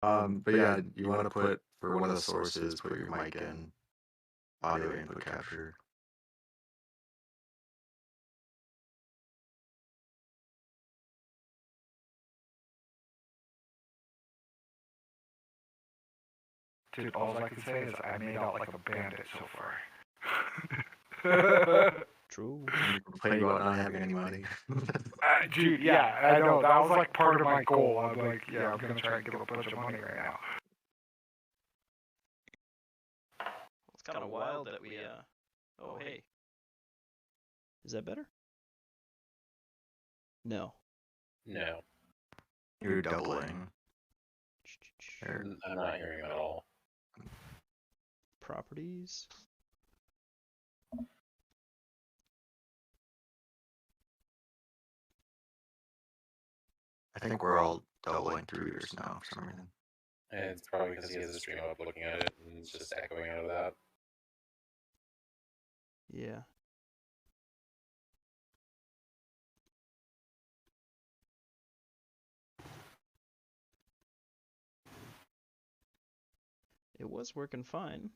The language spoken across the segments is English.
But yeah, you want to put for one of the sources, put your mic in audio input capture. Dude, all I can say is I made out like a bandit so far. True. And you complain about not having any money. Dude, yeah, I know. That was like part of my goal. I'm like, yeah, I'm gonna try and get a bunch of money right now. It's kind of wild that we, oh, hey. Is that better? No. No. You're doubling. I'm not hearing at all. Properties. I think we're all doubling through yours now for some reason. And it's probably because he has a stream up looking at it and it's just echoing out of that. Yeah. It was working fine.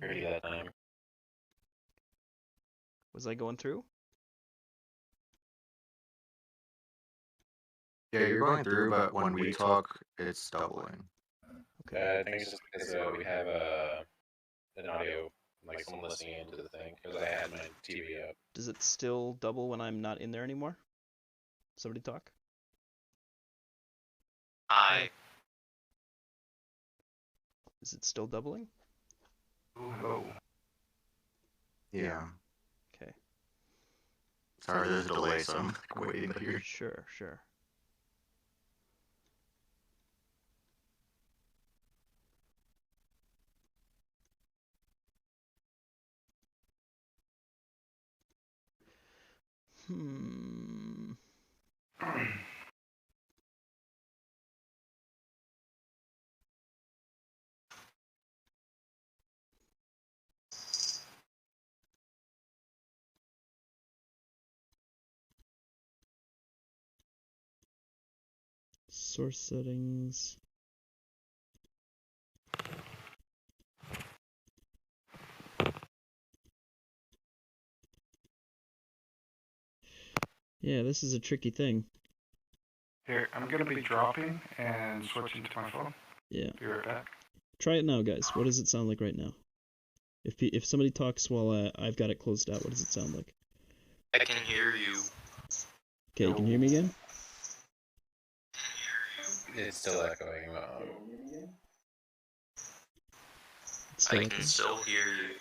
Heard you that time. Was I going through? Yeah, you're going through, but when we talk, it's doubling. Okay. I think it's just because we have an audio, like someone listening into the thing, because I had my TV up. Does it still double when I'm not in there anymore? Somebody talk? Hi. Is it still doubling? Hello. Yeah. Okay. Sorry, there's a delay, so I'm waiting to hear. Sure, sure. Source settings. Yeah, this is a tricky thing. Here, I'm gonna be dropping and switching to my phone. Yeah. Be right back. Try it now, guys. What does it sound like right now? If somebody talks while I've got it closed out, what does it sound like? I can hear you. Okay, you can hear me again? It's still echoing. I can still hear you.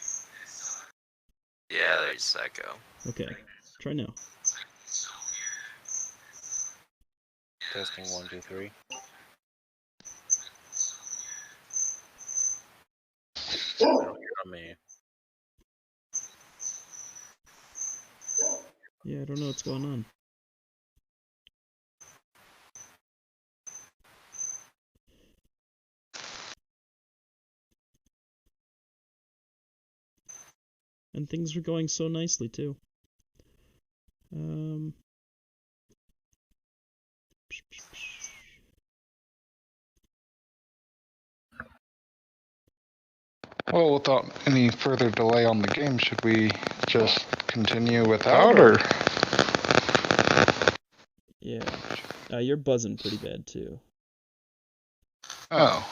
Yeah, there's echo. Okay, try now. Testing 1, 2, 3. I don't hear from me. Yeah, I don't know what's going on. And things were going so nicely, too. Well, without any further delay on the game, should we just continue without, or? Yeah. You're buzzing pretty bad, too. Oh.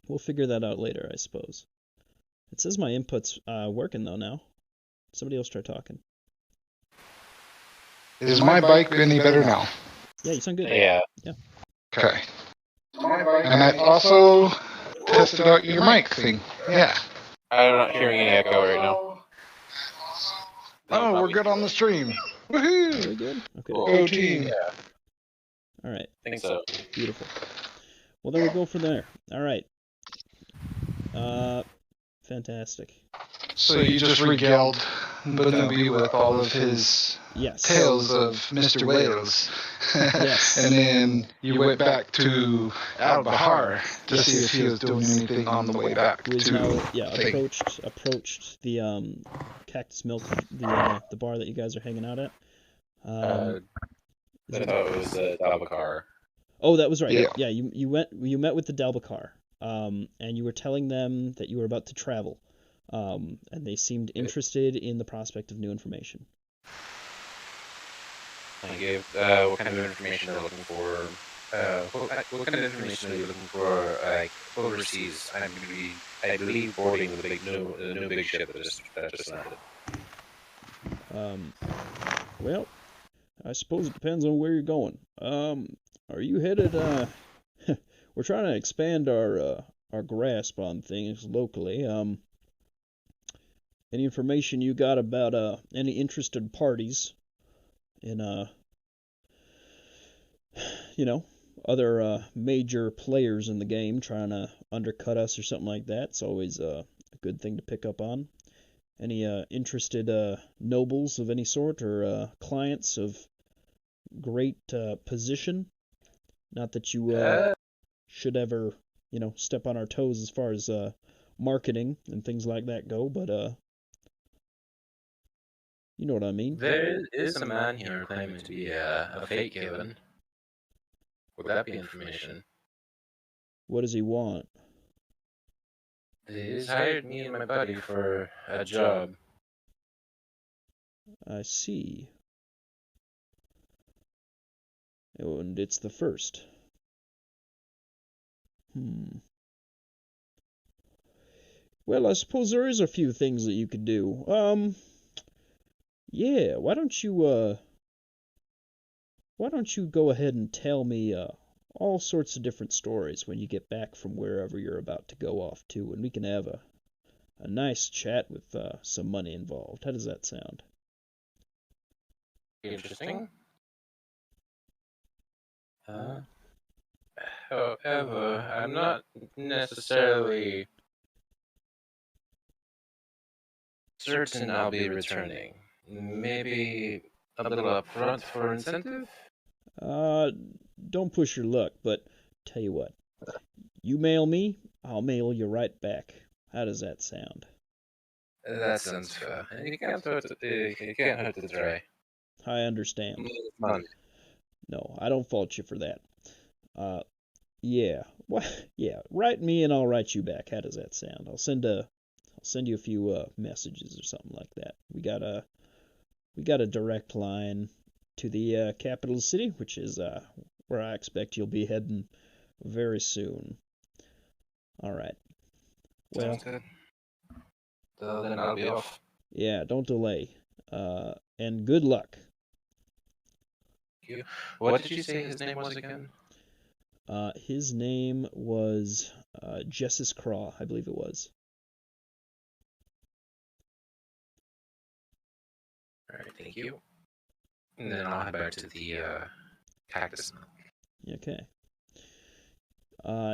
We'll figure that out later, I suppose. It says my input's working, though, now. Somebody else try talking. Is my bike any better now? Yeah, you sound good. Yeah. Yeah. Okay. And I also tested out your mic thing. Yeah. I'm not hearing any echo right now. Oh, we're good on the stream. Woohoo! Very good. Okay. Go team. Yeah. All right. I think so. Beautiful. Well, then we'll go from there. All right. Fantastic. So you just regaled Banobi with all of his Yes. tales of Mr. Wales. Yes. And then you went back to Al Bahar to Yes. see if he was doing anything on the way back Who is to now think. approached the Cactus Milk, the bar that you guys are hanging out at. I Is it- thought it was Dabakar. Oh, that was right. Yeah. Yeah, you met with the Dalbakar, and you were telling them that you were about to travel, and they seemed interested in the prospect of new information. I gave what kind of information they're looking for. What kind of information are you looking for? Like overseas, I believe boarding the new big ship that just landed. Well, I suppose it depends on where you're going. Are you headed? We're trying to expand our grasp on things locally. Any information you got about any interested parties in other major players in the game trying to undercut us or something like that? It's always a good thing to pick up on. Any interested nobles of any sort or clients of great position? Not that you should ever, step on our toes as far as marketing and things like that go, but you know what I mean. There is a man here claiming to be a fake Given. Would that be information? What does he want? He's hired me and my buddy for a job. I see. And it's the first. Well, I suppose there is a few things that you could do. Yeah, why don't you go ahead and tell me all sorts of different stories when you get back from wherever you're about to go off to, and we can have a nice chat with some money involved. How does that sound? Interesting. However, I'm not necessarily certain I'll be returning. Maybe a little upfront for incentive? Don't push your luck, but tell you what. You mail me, I'll mail you right back. How does that sound? That sounds fair. You can't hurt to try. I understand. Money. No, I don't fault you for that. Yeah. Yeah, write me and I'll write you back. How does that sound? I'll send you a few messages or something like that. We got a direct line to the capital city, which is where I expect you'll be heading very soon. All right. Well, sounds good. So then I'll be off. Yeah, don't delay. And good luck. Thank you. What did you say his name was again? His name was Jessis Craw, I believe it was. Alright, thank you. And then I'll head back to the Cactus Milk. Okay.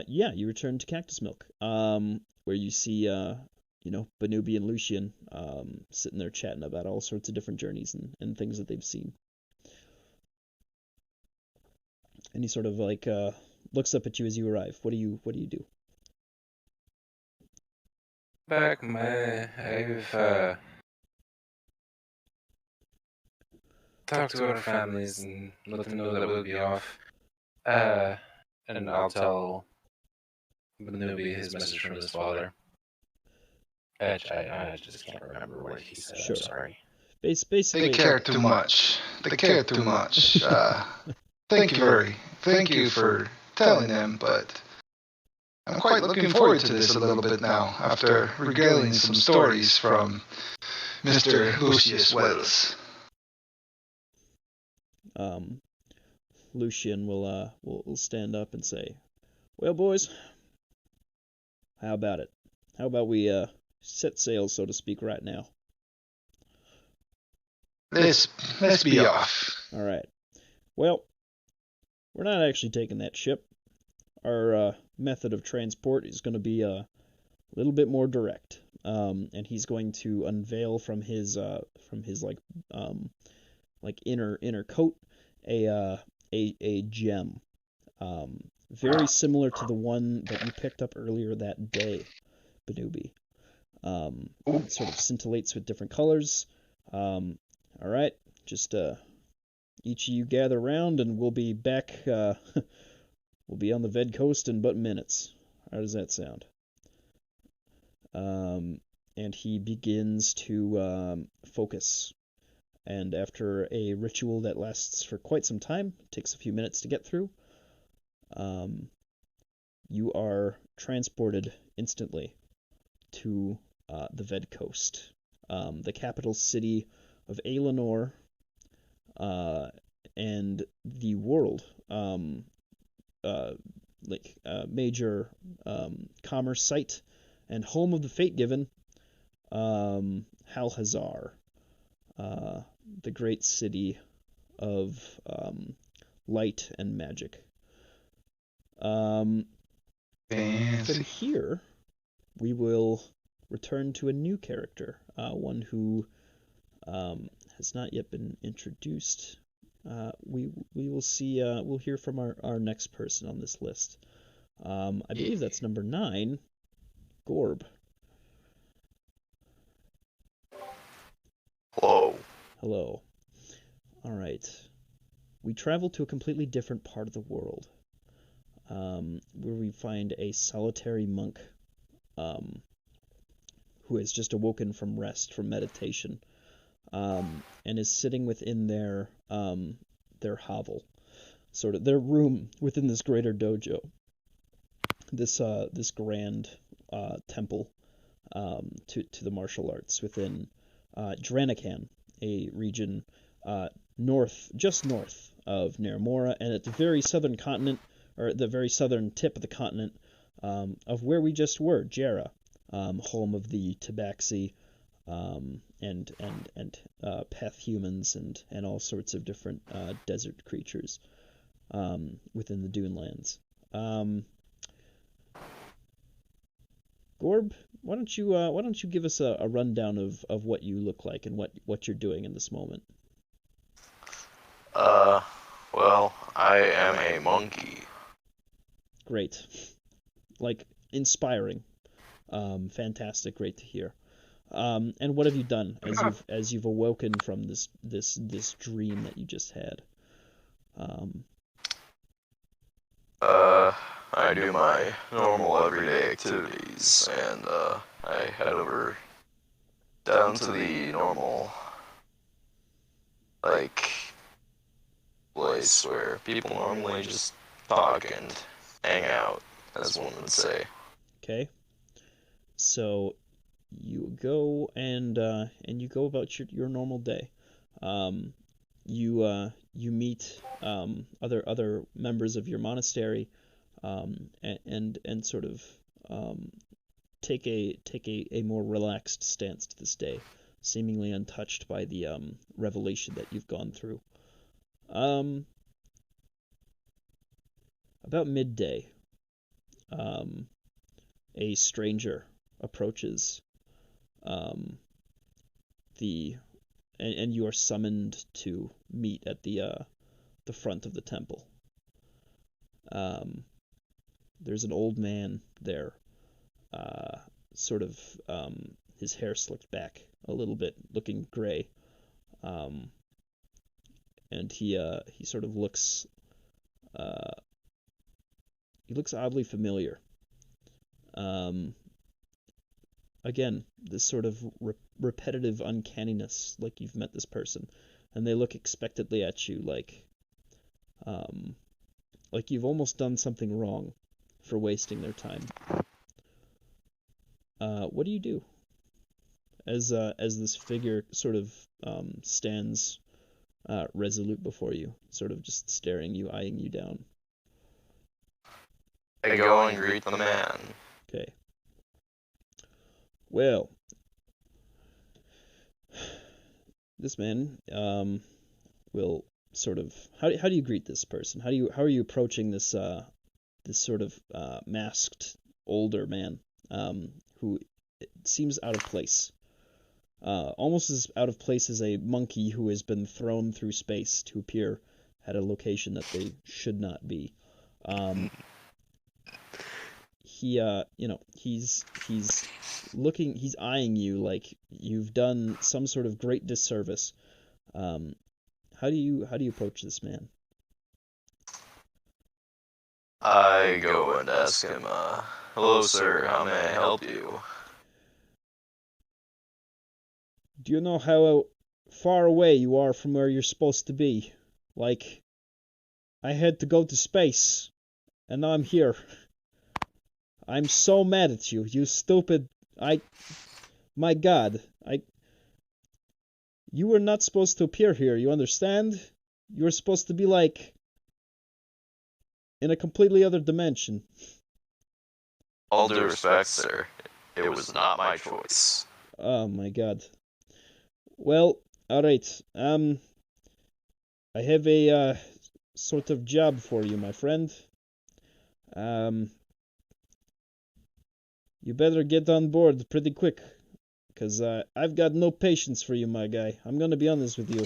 Yeah, you return to Cactus Milk, where you see, Banubi and Lucian sitting there chatting about all sorts of different journeys and things that they've seen. And he sort of looks up at you as you arrive. What do you do? I've talked to our families and let them know that we'll be off. And I'll tell Banubi his message from his father. I just can't remember what he said. Sure. I'm sorry. Basically, They care too much. They care too much. Thank you for telling them, but I'm quite looking forward to this a little bit now, after regaling some stories from Mr. Lucius Wells. Lucian will stand up and say, "Well, boys, how about it? How about we set sail, so to speak, right now?" Let's be off. All right. Well, we're not actually taking that ship. Our method of transport is going to be a little bit more direct. and he's going to unveil from his inner coat a gem, very similar to the one that you picked up earlier that day, Banubi. It sort of scintillates with different colors. All right, just each of you gather around, and we'll be back. We'll be on the Ved Coast in but minutes. How does that sound? And he begins to focus. And after a ritual that lasts for quite some time, takes a few minutes to get through, you are transported instantly to the Ved Coast, the capital city of Aelenor, and the world, major commerce site and home of the Fate Given, Halhazar, the great city of light and magic. From here, we will return to a new character, one who has not yet been introduced. We will see. We'll hear from our next person on this list. I believe that's number 9, Gorb. Hello. Hello. All right. We travel to a completely different part of the world, where we find a solitary monk, who has just awoken from rest, from meditation, and is sitting within their hovel, sort of their room within this greater dojo, this grand temple to the martial arts within Dranakan, a region just north of Naramora, and at the very southern continent, or the very southern tip of the continent, of where we just were, Jarrah, home of the Tabaxi, and Peth humans and all sorts of different desert creatures within the Dunelands. Gorb, why don't you give us a rundown of what you look like and what you're doing in this moment? Well, I am a monkey. Great. Like, inspiring. Fantastic, great to hear. And what have you done as you've awoken from this dream that you just had? I do my normal everyday activities, and I head over down to the normal, place where people normally just talk and hang out, as one would say. Okay. So you go and you go about your normal day. You meet other members of your monastery, and sort of take a more relaxed stance to this day, seemingly untouched by the revelation that you've gone through. About midday, a stranger approaches and you are summoned to meet at the front of the temple. There's an old man there, sort of his hair slicked back a little bit, looking gray, and he sort of looks oddly familiar. Again, this sort of repetitive uncanniness, like you've met this person, and they look expectantly at you, like you've almost done something wrong for wasting their time. What do you do as this figure sort of stands resolute before you, sort of just staring you, eyeing you down? I go and greet the man. Okay. Well, this man will sort of how do you greet this person? How are you approaching this sort of masked older man who it seems out of place. Almost as out of place as a monkey who has been thrown through space to appear at a location that they should not be. He's eyeing you like you've done some sort of great disservice. How do you approach this man? I go and ask him, hello sir, how may I help you? Do you know how far away you are from where you're supposed to be? Like, I had to go to space, and now I'm here. I'm so mad at you, you stupid... My God, You were not supposed to appear here, you understand? You were supposed to be, like, in a completely other dimension. All due respect, sir, it was not my choice. Oh my God. Well, alright, I have a, sort of job for you, my friend. You better get on board pretty quick, because I've got no patience for you, my guy. I'm gonna be honest with you.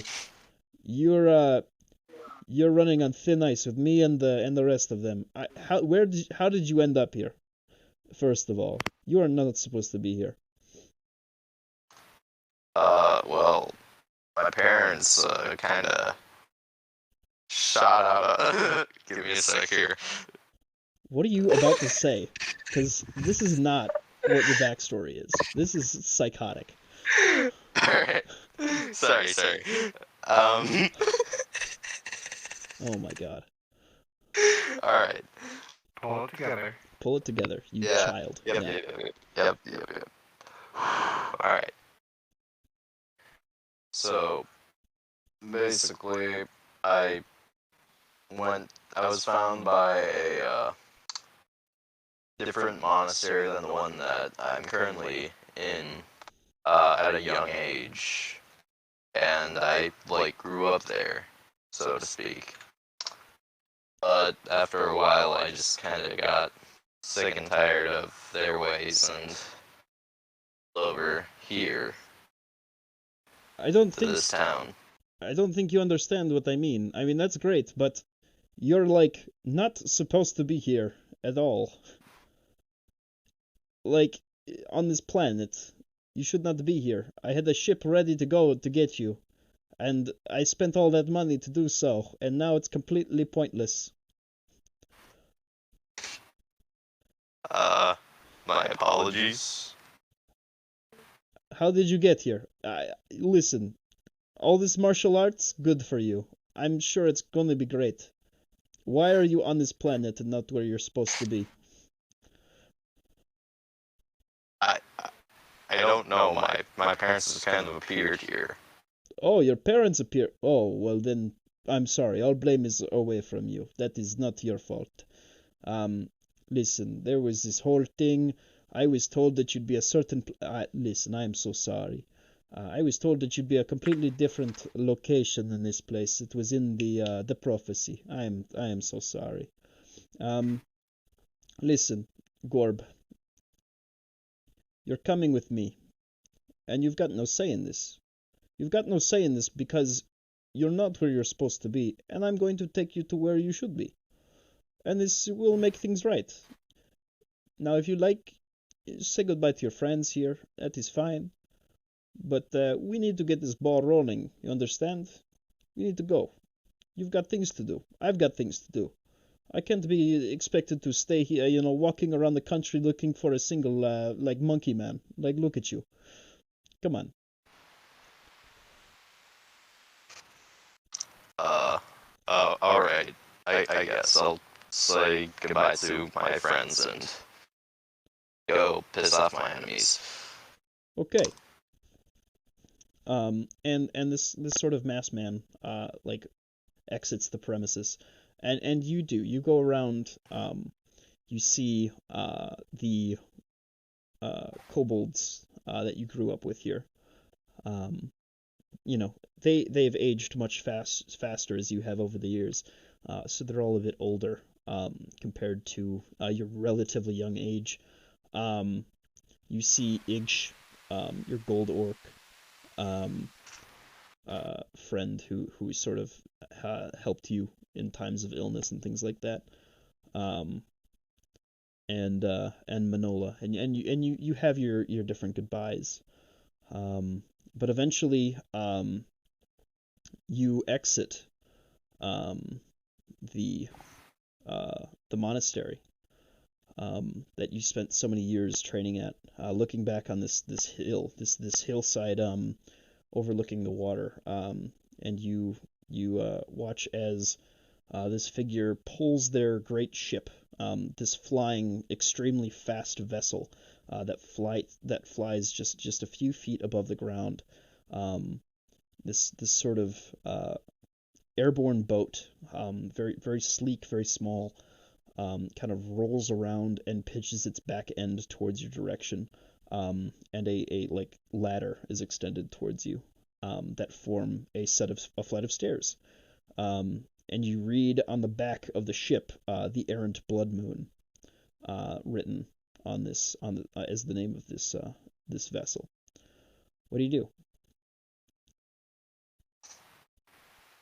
You're running on thin ice with me and the rest of them. How did you end up here? First of all, you are not supposed to be here. Well, my parents, kinda shot out give me a sec here. What are you about to say? Because this is not what your backstory is. This is psychotic. Alright. Sorry. Oh my God. Alright. Pull it together. Pull it together, you Yeah. child. Yep. Alright. So, basically, I was found by a, different monastery than the one that I'm currently in, at a young age. And I, like, grew up there, so to speak. But after a while, I just kind of got sick and tired of their ways and over here I don't to think this town. I don't think you understand what I mean. I mean, that's great, but you're, like, not supposed to be here at all. Like, on this planet. You should not be here. I had a ship ready to go to get you, and I spent all that money to do so, and now it's completely pointless. My apologies. How did you get here? Listen, all this martial arts, good for you. I'm sure it's gonna be great. Why are you on this planet and not where you're supposed to be? I don't know. My parents just kind of appeared here. Oh, your parents appear. Oh, well then, I'm sorry. All blame is away from you. That is not your fault. Listen, there was this whole thing. I was told that you'd be a certain. Listen, I am so sorry. I was told that you'd be a completely different location in this place. It was in the prophecy. I am so sorry. Listen, Gorb. You're coming with me, and you've got no say in this. You've got no say in this because you're not where you're supposed to be, and I'm going to take you to where you should be. And this will make things right. Now, if you like, say goodbye to your friends here. That is fine. But we need to get this ball rolling, you understand? We need to go. You've got things to do. I've got things to do. I can't be expected to stay here, walking around the country looking for a single, like, monkey man. Like, look at you. Come on. Alright. I guess I'll say goodbye to my friends and go piss off my enemies. Okay. And this sort of masked man, like, exits the premises. And you go around, you see, the, kobolds, that you grew up with here. They've aged much faster as you have over the years, so they're all a bit older, compared to, your relatively young age. you see Igsh, your gold orc friend who sort of helped you in times of illness and things like that, and Manola, and you have your different goodbyes, but eventually you exit the monastery that you spent so many years training at. Looking back on this hill, this hillside overlooking the water, and you watch as this figure pulls their great ship, this flying extremely fast vessel that flies just a few feet above the ground. This sort of airborne boat, very very sleek, very small, kind of rolls around and pitches its back end towards your direction, and a like ladder is extended towards you, that form a flight of stairs. And you read on the back of the ship the errant blood moon, written on this as the name of this vessel. What do you do?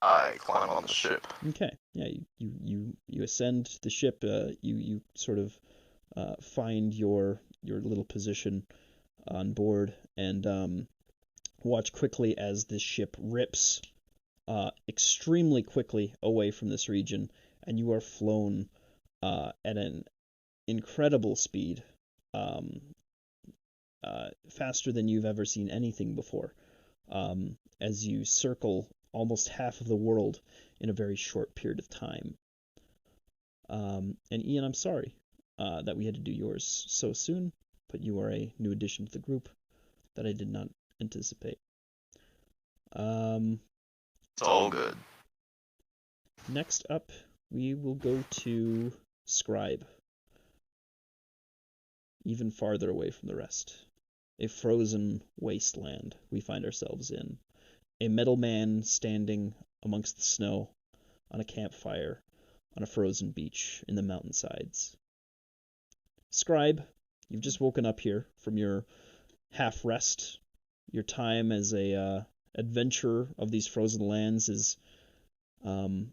I climb on the ship. Okay, yeah, you ascend the ship. You sort of find your little position on board, and watch quickly as this ship rips extremely quickly away from this region, and you are flown at an incredible speed, faster than you've ever seen anything before, as you circle almost half of the world in a very short period of time. And Ian, I'm sorry that we had to do yours so soon, but you are a new addition to the group that I did not anticipate. It's all good. Next up, we will go to Scribe, even farther away from the rest. A frozen wasteland we find ourselves in. A metal man standing amongst the snow on a campfire on a frozen beach in the mountainsides. Scribe, you've just woken up here from your half rest. Your time as a adventurer of these frozen lands has been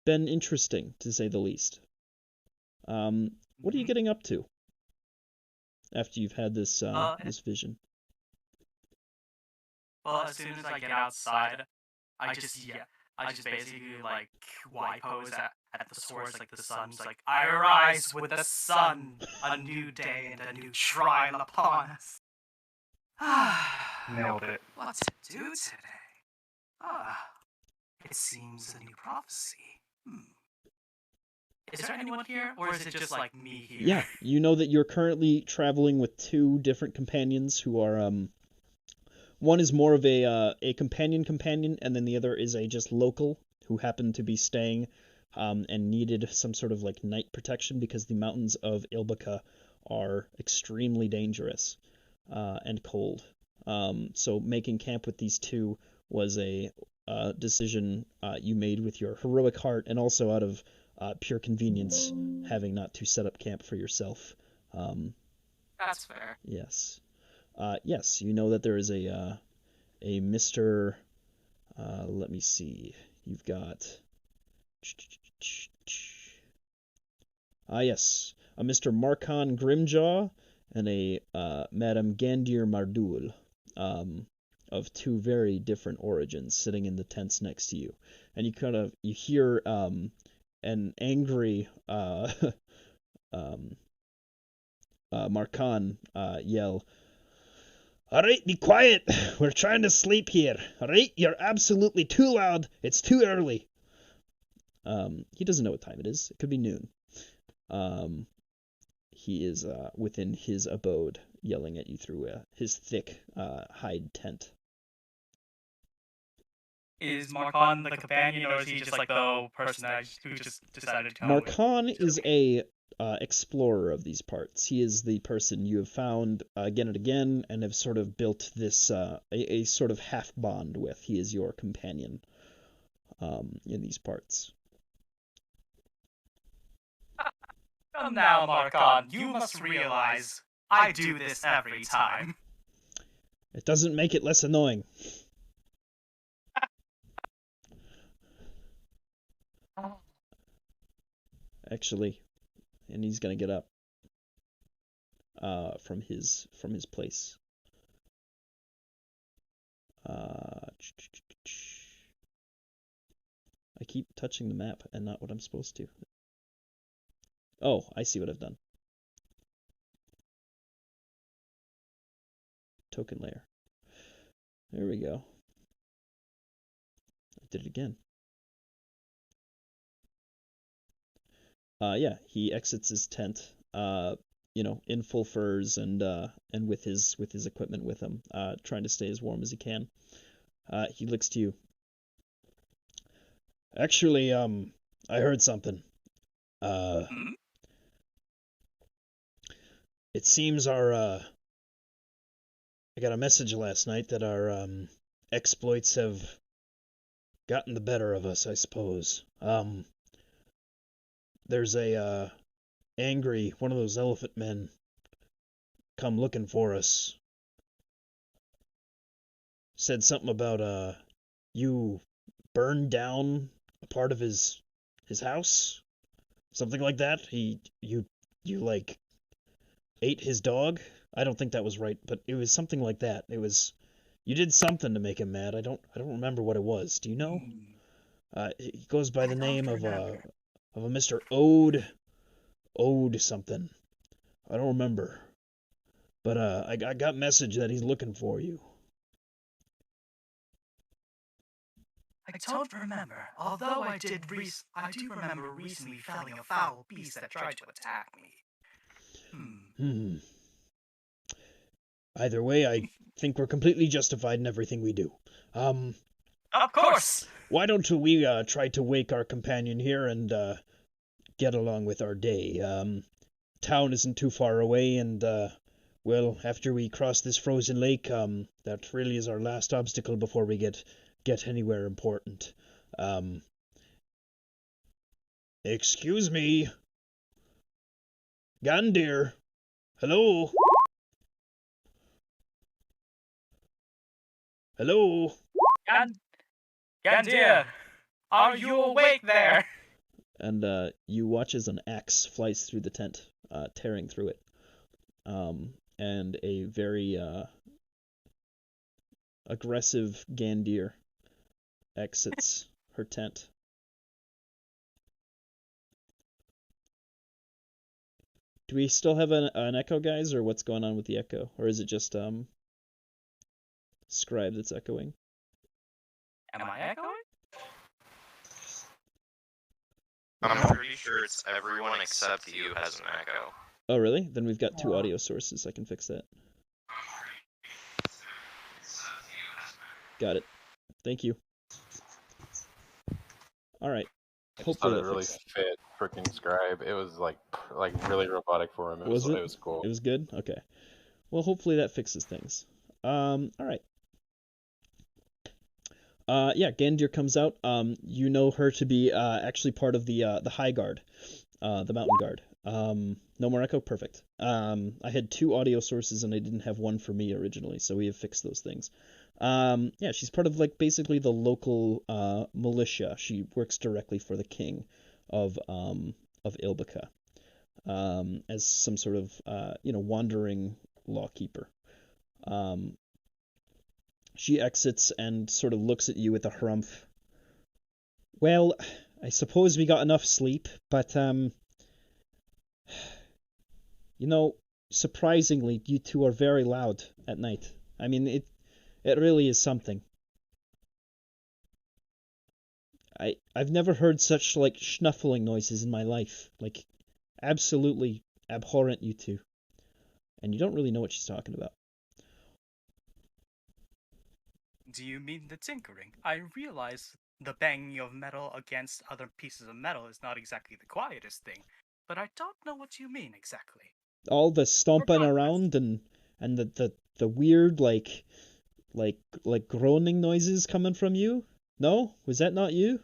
interesting, to say the least. What are you getting up to after you've had this this vision? Well, as soon as I get outside, I just basically like Y pose at the source, like the sun's like, I rise with the sun, a new day and a new trial upon us. Nailed it. What to do today? It seems a new prophecy. Is there anyone here, or is it just like me here? Yeah, you know that you're currently traveling with two different companions who are one is more of a companion, and then the other is a just local who happened to be staying and needed some sort of like night protection because the mountains of Ilbaka are extremely dangerous and cold. So making camp with these two was a decision you made with your heroic heart, and also out of pure convenience, having not to set up camp for yourself. That's fair. Yes. Yes, you know that there is a Mr. Let me see. You've got. Yes, a Mr. Marcon Grimjaw and a Madame Gandir Mardul, of two very different origins, sitting in the tents next to you, and you hear an angry Marcon yell, "Alright, be quiet! We're trying to sleep here. Alright, you're absolutely too loud. It's too early." He doesn't know what time it is. It could be noon. He is within his abode, yelling at you through his thick hide tent. Is Marcon the companion, or is he just like the person who just decided to come? Marcon is a explorer of these parts. He is the person you have found again and again, and have sort of built this a sort of half bond with. He is your companion in these parts. Come now, Marcon, you must realize I do this every time. It doesn't make it less annoying. Actually, and he's gonna get up from his place. I keep touching the map and not what I'm supposed to. Oh, I see what I've done. Token layer. There we go. I did it again. Yeah, he exits his tent, in full furs and with his equipment with him, trying to stay as warm as he can. He looks to you. Actually, I heard something. It seems I got a message last night that our exploits have gotten the better of us, I suppose. There's a angry one of those elephant men come looking for us. Said something about you burned down a part of his house, something like that. You like ate his dog. I don't think that was right, but it was something like that. It was you did something to make him mad. I don't remember what it was. Do you know? He goes by the name of a Mr. Ode something. I don't remember. But I got message that he's looking for you. I don't remember, although I do remember recently felling a foul beast that tried to attack me. Either way, I think we're completely justified in everything we do. Of course! Why don't we try to wake our companion here and get along with our day? Town isn't too far away, and well, after we cross this frozen lake, that really is our last obstacle before we get anywhere important. Excuse me. Gandir. Hello? Hello? Gandir! Are you awake there? And you watch as an axe flies through the tent, tearing through it. And a very aggressive Gandir exits her tent. Do we still have an echo, guys, or what's going on with the echo? Or is it just Scribe that's echoing? Am I echoing? I'm pretty sure it's everyone except you has an echo. Oh, really? Then we've got two audio sources. I can fix that. Got it. Thank you. All right. I just Hopefully thought it that really fixed. fit freaking Scribe. It was like really robotic for him. It Was it? It was cool. It was good? Okay. Well, hopefully that fixes things. All right. Yeah, Gandir comes out. You know her to be actually part of the High Guard, the Mountain Guard. No more echo? Perfect. I had two audio sources and I didn't have one for me originally, so we have fixed those things. Yeah, she's part of basically the local militia. She works directly for the king of Ilbeka, as some sort of wandering lawkeeper. She exits and sort of looks at you with a harumph. Well, I suppose we got enough sleep, but surprisingly, you two are very loud at night. I mean, it really is something. I've never heard such snuffling noises in my life. Absolutely abhorrent, you two. And you don't really know what she's talking about. Do you mean the tinkering? I realize the banging of metal against other pieces of metal is not exactly the quietest thing, but I don't know what you mean exactly. All the stomping around and the weird groaning noises coming from you? No? Was that not you?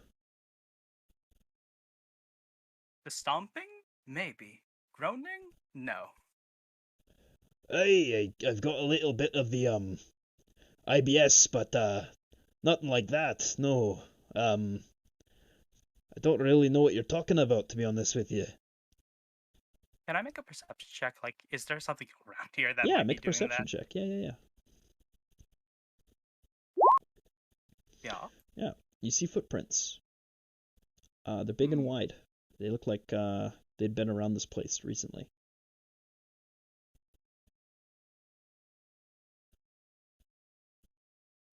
The stomping? Maybe. Groaning? No. I've got a little bit of the IBS, but nothing like that. No. I don't really know what you're talking about, to be honest with you. Can I make a perception check? Like, is there something around here that Yeah, might make a be doing perception that? check. Yeah. Yeah. Yeah, you see footprints. They're big and wide. They look like they'd been around this place recently.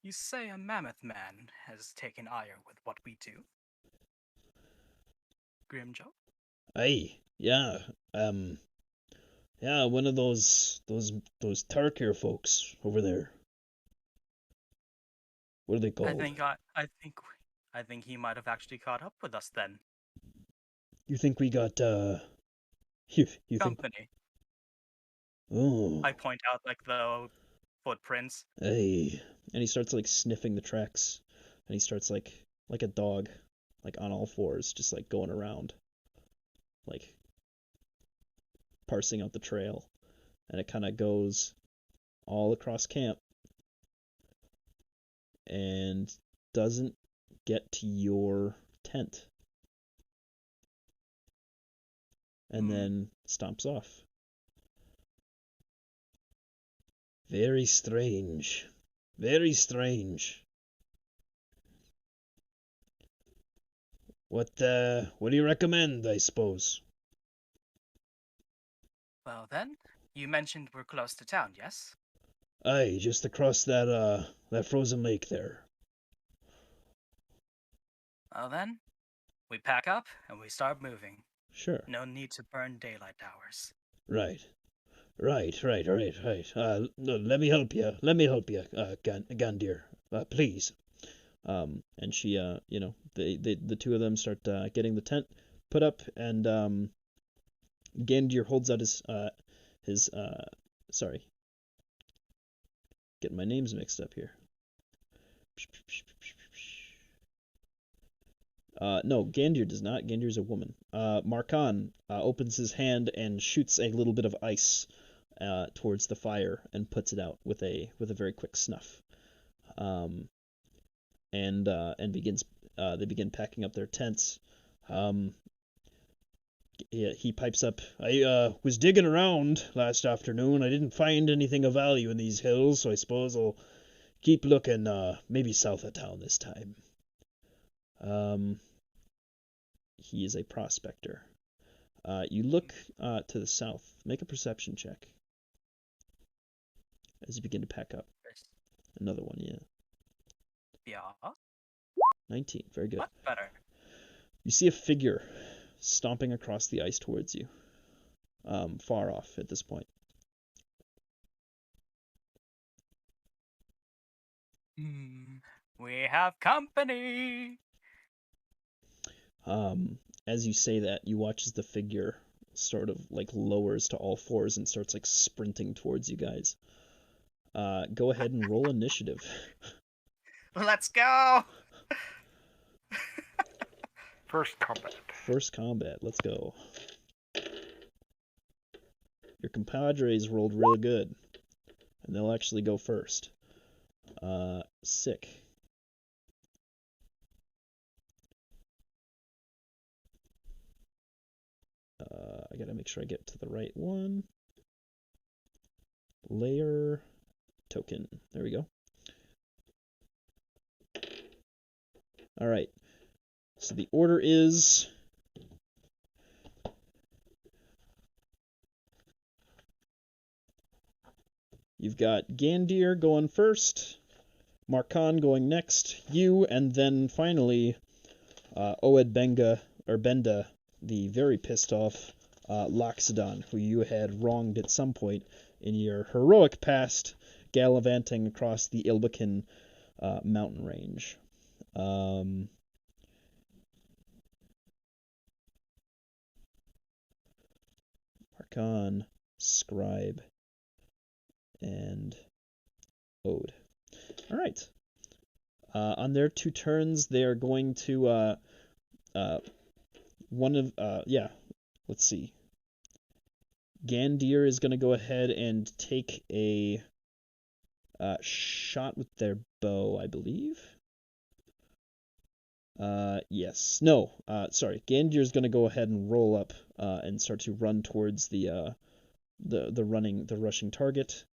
You say a mammoth man has taken ire with what we do? Grimjoe? Aye, yeah. Yeah, one of those Tarkir folks over there. What are they called? I think he might have actually caught up with us then. You think we got you think Company. Oh. I point out like the footprints. Hey. And he starts like sniffing the tracks. And he starts like a dog, like on all fours, just like going around. Like parsing out the trail. And it kinda goes all across camp. And doesn't get to your tent. And then stomps off. Very strange. Very strange. What do you recommend, I suppose? Well then, you mentioned we're close to town, yes? Aye, just across that frozen lake there. Well then, we pack up and we start moving. Sure. No need to burn daylight hours. Right. No, let me help you. Gandir. Please. And she, the two of them start getting the tent put up, and Gandir holds out his sorry, getting my names mixed up here. No, Gandir does not. Gandir's a woman. Markan opens his hand and shoots a little bit of ice towards the fire and puts it out with a very quick snuff. And begins. They begin packing up their tents. He pipes up. I was digging around last afternoon. I didn't find anything of value in these hills, so I suppose I'll keep looking. Maybe south of town this time. He is a prospector. You look to the south. Make a perception check as you begin to pack up. Another one, yeah. Yeah. 19, very good. Much better. You see a figure stomping across the ice towards you. Far off at this point. We have company. As you say that, you watch as the figure sort of like lowers to all fours and starts like sprinting towards you guys. Go ahead and roll initiative. Let's go. First combat. Let's go. Your compadres rolled really good, and they'll actually go first. Sick. I gotta make sure I get to the right one. Layer token. There we go. All right. So the order is you've got Gandir going first, Markan going next, you, and then finally Oed Benda, the very pissed off Loxodon, who you had wronged at some point in your heroic past, gallivanting across the Ilbakan mountain range. Markan, Scribe, and Ode. All right. On their two turns, they are going to let's see. Gandir is going to go ahead and take a shot with their bow, I believe. Yes. No. Sorry. Gandir is going to go ahead and roll up and start to run towards the rushing target.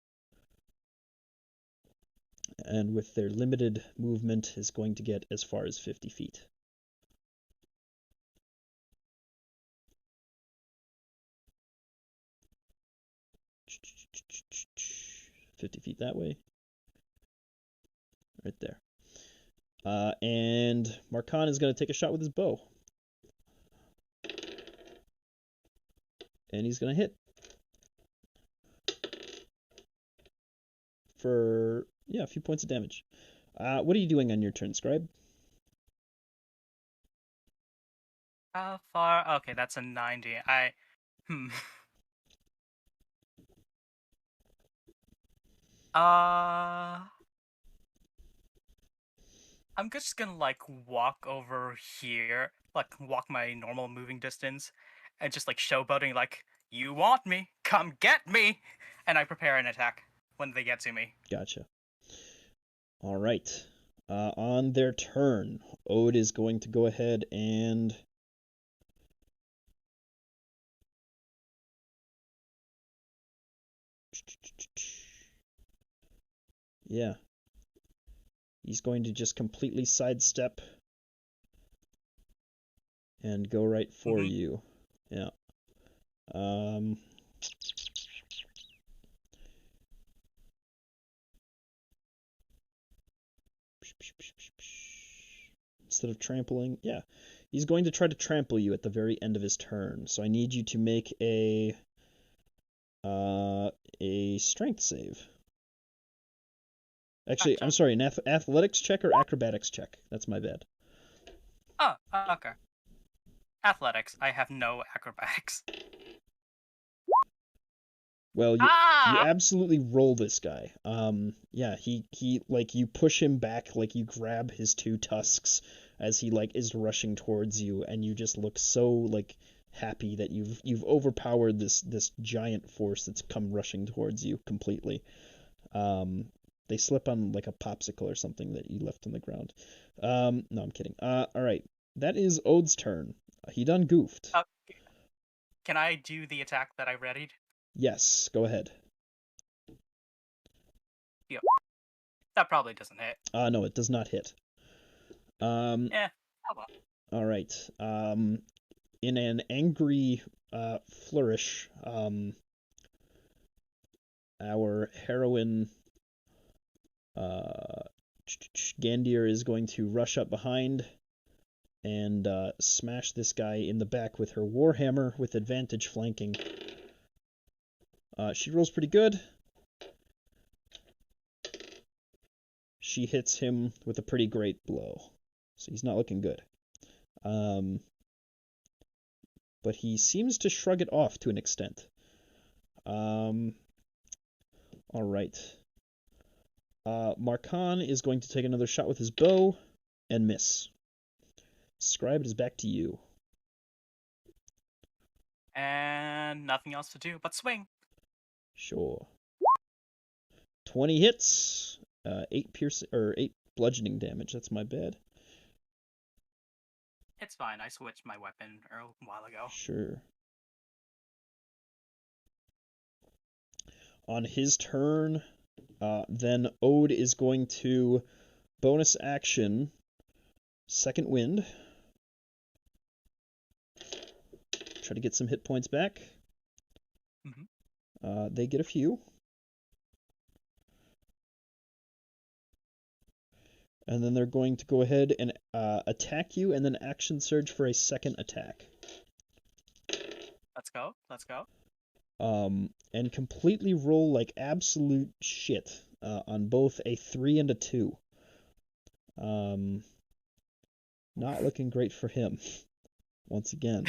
And with their limited movement, is going to get as far as 50 feet. $50 that way. Right there. And Markan is going to take a shot with his bow. And he's going to hit. For, yeah, a few points of damage. What are you doing on your turn, Scribe? How far? Okay, that's a 90. I'm just gonna like walk over here, like walk my normal moving distance, and just like showboating like, "You want me? Come get me!" And I prepare an attack when they get to me. Gotcha. All right. On their turn, Ode is going to go ahead and yeah. He's going to just completely sidestep and go right for you. Yeah. Instead of trampling, yeah. He's going to try to trample you at the very end of his turn. So I need you to make a strength save. Actually, I'm sorry, an athletics check or acrobatics check. That's my bad. Oh, okay. Athletics. I have no acrobatics. Well, you absolutely roll this guy. Yeah, he like you push him back, like you grab his two tusks as he like is rushing towards you, and you just look so like happy that you've overpowered this giant force that's come rushing towards you completely. They slip on like a popsicle or something that you left on the ground. No, I'm kidding. All right, that is Ode's turn. He done goofed. Can I do the attack that I readied? Yes, go ahead. Yeah. That probably doesn't hit. No, it does not hit. Yeah. Oh well. All right. In an angry flourish, our heroine Gandir is going to rush up behind and smash this guy in the back with her warhammer with advantage flanking. She rolls pretty good. She hits him with a pretty great blow, so he's not looking good. But he seems to shrug it off to an extent. All right. Markan is going to take another shot with his bow and miss. Scribe, it is back to you. And nothing else to do but swing. Sure. 20 hits, 8 bludgeoning damage. That's my bad. It's fine. I switched my weapon a while ago. Sure. On his turn, then Ode is going to bonus action Second Wind. Try to get some hit points back. They get a few. And then they're going to go ahead and attack you and then action surge for a second attack. Let's go. Let's go. And completely roll like absolute shit on both a 3 and a 2. Not looking great for him. Once again.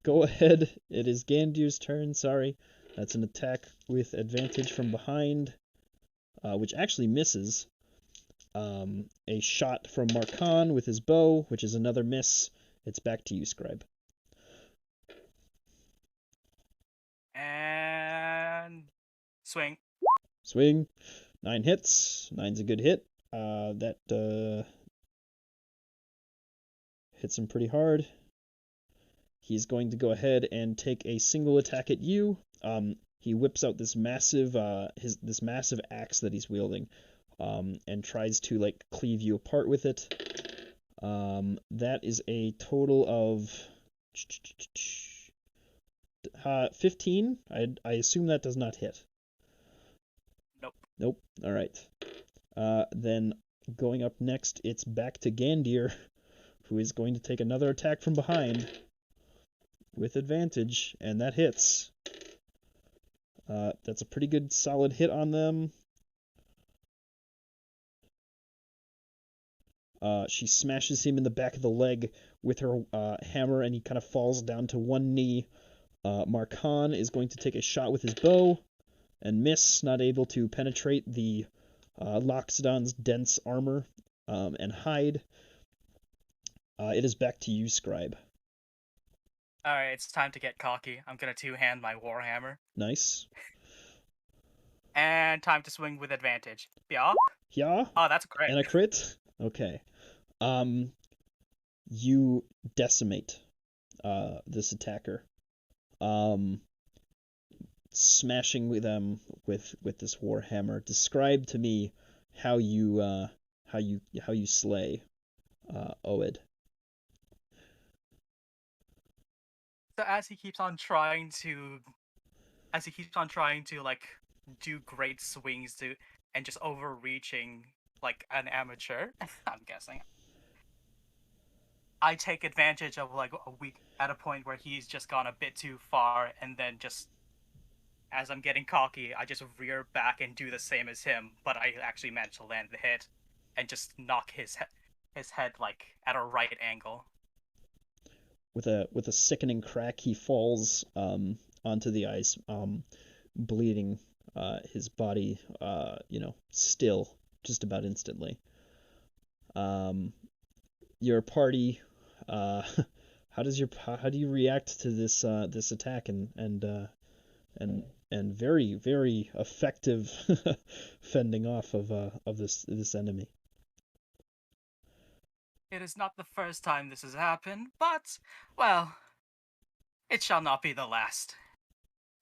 Go ahead. It is Gandir's turn, sorry. That's an attack with advantage from behind, which actually misses. A shot from Markan with his bow, which is another miss. It's back to you, Scribe. Swing. Swing. 9 hits. 9's a good hit. That hits him pretty hard. He's going to go ahead and take a single attack at you. He whips out this massive axe that he's wielding, and tries to like cleave you apart with it. That is a total of 15. I assume that does not hit. Nope. Nope. All right. Then going up next, it's back to Gandir, who is going to take another attack from behind with advantage, and that hits. That's a pretty good solid hit on them. She smashes him in the back of the leg with her hammer, and he kind of falls down to one knee. Markan is going to take a shot with his bow and miss, not able to penetrate the Loxodon's dense armor and hide. It is back to you, Scribe. Alright, it's time to get cocky. I'm gonna two-hand my Warhammer. Nice. And time to swing with advantage. Yeah? Yeah? Oh, that's great. And a crit? Okay. You decimate this attacker. Smashing with them with this warhammer. Describe to me how you slay Oed. So as he keeps on trying to like do great swings and just overreaching like an amateur, I'm guessing, I take advantage of like a weak at a point where he's just gone a bit too far, and then just as I'm getting cocky, I just rear back and do the same as him, but I actually manage to land the hit and just knock his head like at a right angle. With a sickening crack, he falls onto the ice, bleeding, his body, still just about instantly. Your party, how do you react to this attack and very, very effective fending off of this enemy? It is not the first time this has happened, but, well, it shall not be the last.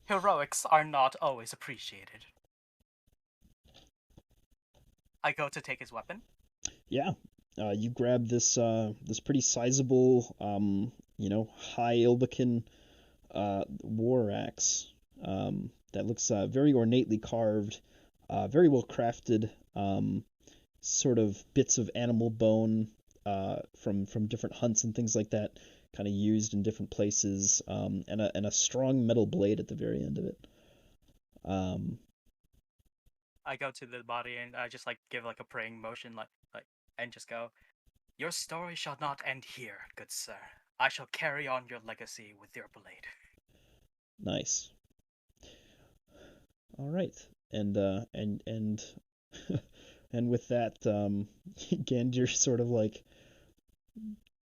Heroics are not always appreciated. I go to take his weapon. Yeah. You grab this pretty sizable, high Ilbican war axe that looks very ornately carved, very well crafted, sort of bits of animal bone from different hunts and things like that, kind of used in different places, and a strong metal blade at the very end of it. I go to the body and I just like give like a praying motion, like and just go, "Your story shall not end here, good sir. I shall carry on your legacy with your blade." Nice. All right, and and with that, Gandir sort of like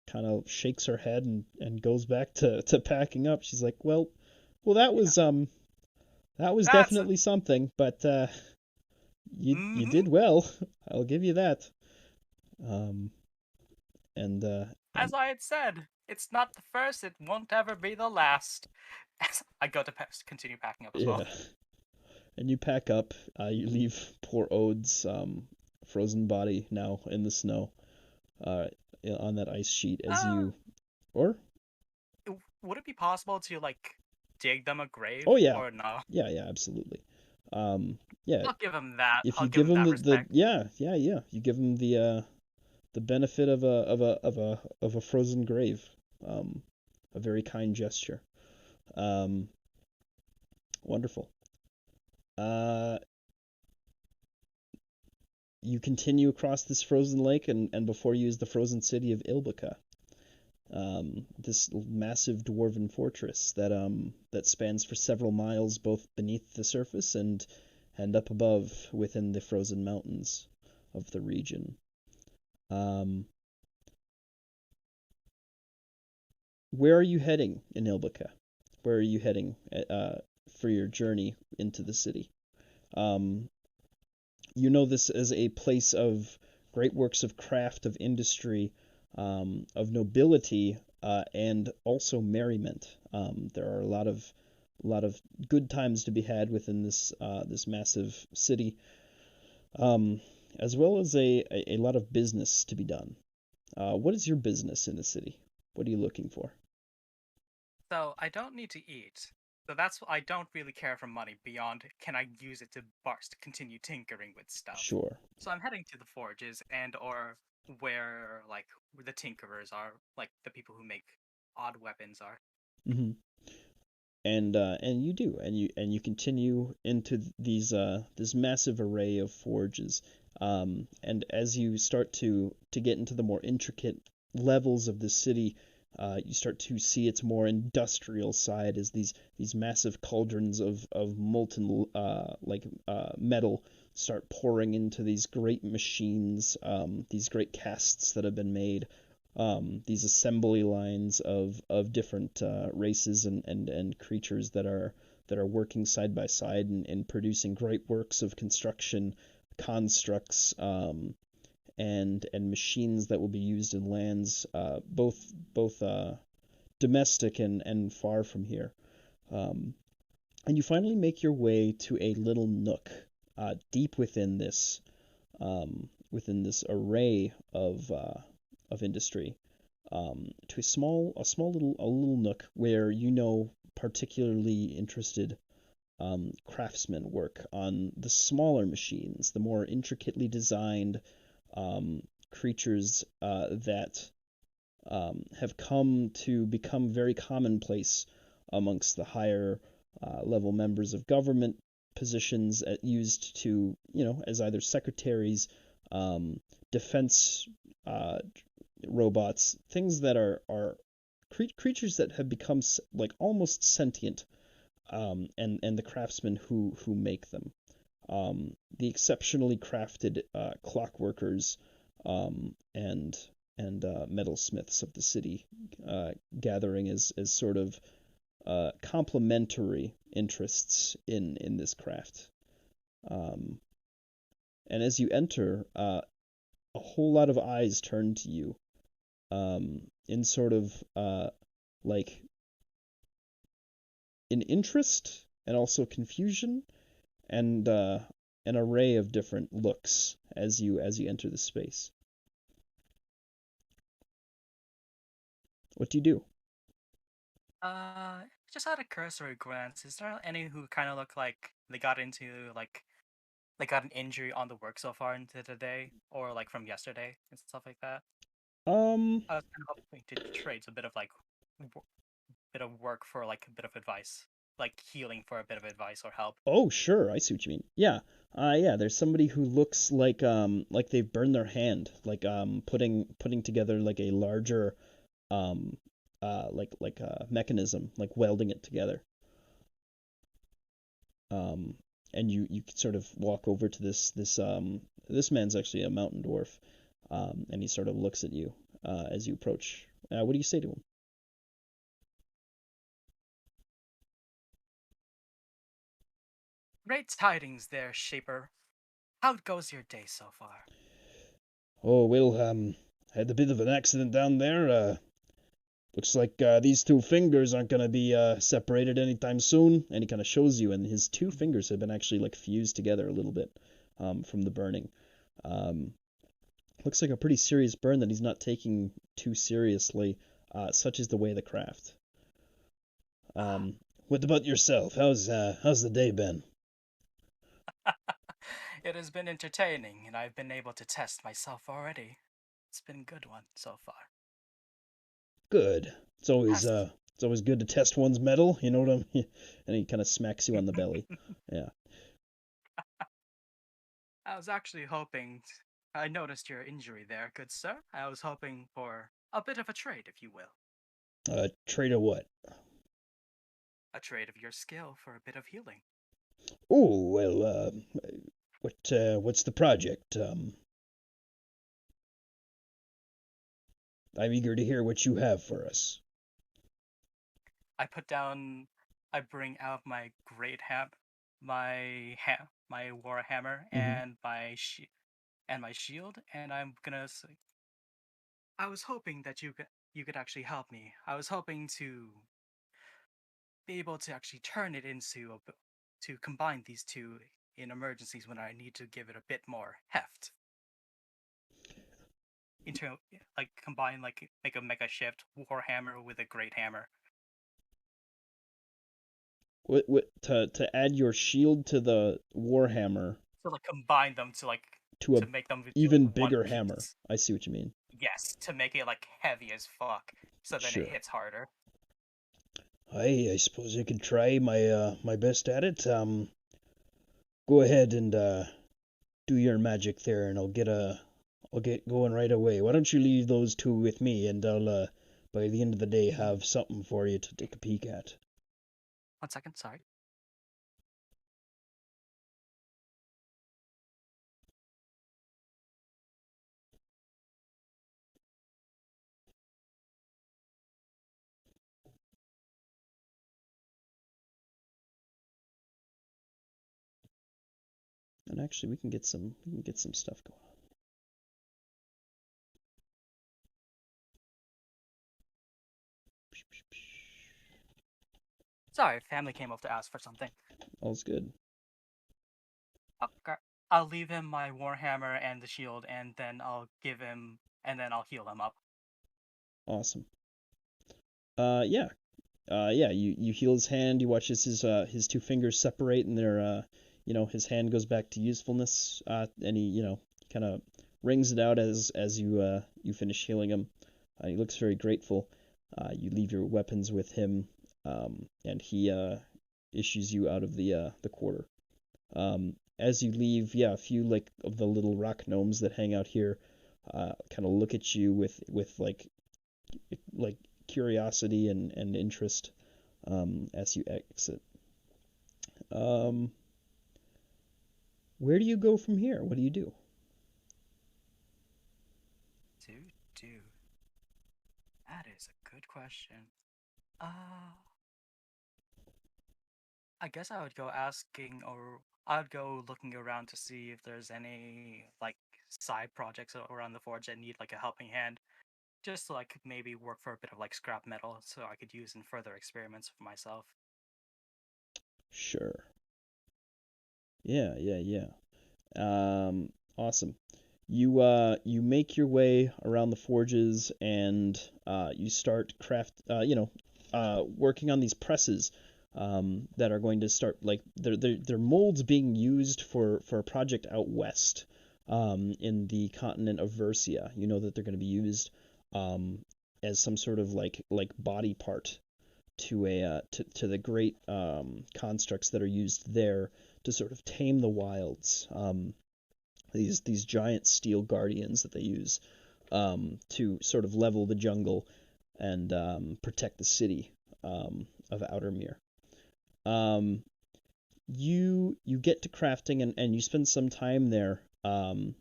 kind of shakes her head and goes back to packing up. She's like, well, that was definitely something, but you did well. I'll give you that. As I had said, it's not the first, it won't ever be the last. I go to continue packing up as well. And you pack up. You leave poor Ode's frozen body now in the snow, on that ice sheet as you. Or would it be possible to like dig them a grave? Oh yeah. Or no? Yeah, absolutely. Yeah. I'll give him that. If I'll you give him the respect. You give him the benefit of a frozen grave, a very kind gesture. Wonderful. You continue across this frozen lake, and before you is the frozen city of Ilbica. This massive dwarven fortress that spans for several miles both beneath the surface and up above within the frozen mountains of the region. Where are you heading in Ilbica? Where are you heading for your journey into the city? Um, you know this as a place of great works of craft, of industry, of nobility, and also merriment. There are a lot of good times to be had within this massive city, um, as well as a lot of business to be done. What is your business in the city? What are you looking for? So I don't need to eat. So that's I don't really care for money beyond can I use it to continue tinkering with stuff. Sure. So I'm heading to the forges and or where like where the tinkerers are, like the people who make odd weapons are. Hmm. And you do, and you continue into this massive array of forges. And as you start to get into the more intricate levels of the city, you start to see its more industrial side as these massive cauldrons of molten metal start pouring into these great machines, these great casts that have been made, these assembly lines of different races and creatures that are working side by side and producing great works of construction constructs, and machines that will be used in lands both domestic and far from here. Um, and you finally make your way to a little nook deep within this array of industry, to a small nook where particularly interested craftsmen work on the smaller machines, the more intricately designed creatures that have come to become very commonplace amongst the higher level members of government positions, used to, as either secretaries, defense robots, things that are creatures that have become like almost sentient, and the craftsmen who make them. The exceptionally crafted clockworkers, and metalsmiths of the city, gathering as sort of complementary interests in this craft. Um, and as you enter, a whole lot of eyes turn to you, in sort of like in interest and also confusion, and an array of different looks as you enter the space. What do you do? Just at a cursory glance, is there any who kind of look like they got into like they got an injury on the work so far into the day, or like from yesterday and stuff like that? Um, I was kind of hoping to trade a bit of like bit of work for like a bit of advice, like healing for a bit of advice or help. oh, sure, I see what you mean. Yeah. Yeah, there's somebody who looks like they've burned their hand, like putting together like a larger like a mechanism, like welding it together. Um, and you sort of walk over to this man's actually a mountain dwarf, and he sort of looks at you as you approach. What do you say to him? Great tidings there, Shaper. How goes your day so far? Oh, well, had a bit of an accident down there. Looks like these two fingers aren't gonna be separated anytime soon. And he kind of shows you, and his two fingers have been actually like fused together a little bit, from the burning. Um, Looks like a pretty serious burn that he's not taking too seriously. Such is the way of the craft. What about yourself? How's the day been? It has been entertaining, and I've been able to test myself already. It's been a good one so far. Good. It's always Has it's always good to test one's mettle. You know what I'm? And he kind of smacks you on the belly. Yeah. I was actually hoping. I noticed your injury there, good sir. I was hoping for a bit of a trade, if you will. Trade of what? A trade of your skill for a bit of healing. Oh well. What's the project? I'm eager to hear what you have for us. I bring out my great ham, my warhammer Mhm. and my shield, and I'm gonna say, I was hoping that you could actually help me. I was hoping to be able to actually turn it into to combine these two in emergencies when I need to give it a bit more heft. Into like combine like make a mega shift warhammer with a great hammer. To add your shield to the warhammer So like combine them to a to make them into even like one bigger hammer. piece. I see what you mean. Yes, to make it like heavy as fuck, so then it Sure. hits harder. I suppose I could try my best at it. Go ahead and do your magic there, and I'll get going right away. Why don't you leave those two with me, and I'll by the end of the day have something for you to take a peek at. 1 second, sorry. And actually, we can get some stuff going on. Sorry, family came up to ask for something. All's good. Okay. I'll leave him my warhammer and the shield, and then I'll heal him up. Awesome. Yeah. Yeah. You heal his hand. You watch as his two fingers separate, and his hand goes back to usefulness. And he, kind of wrings it out as you finish healing him. He looks very grateful. You leave your weapons with him, and he issues you out of the quarter. As you leave, yeah, a few like of the little rock gnomes that hang out here, kind of look at you with like curiosity and interest, as you exit. Um, where do you go from here? What do you do? That is a good question. I guess I would go looking around to see if there's any like side projects around the forge that need like a helping hand. Just to like maybe work for a bit of like scrap metal so I could use in further experiments for myself. Sure. Yeah. Awesome. You make your way around the forges, and you start working on these presses, that are going to start like they're molds being used for a project out west, in the continent of Versia. You know that they're going to be used, as some sort of like body part to the great constructs that are used there to sort of tame the wilds. These giant steel guardians that they use, to sort of level the jungle and protect the city, of Outermere. Um, you get to crafting, and you spend some time there. And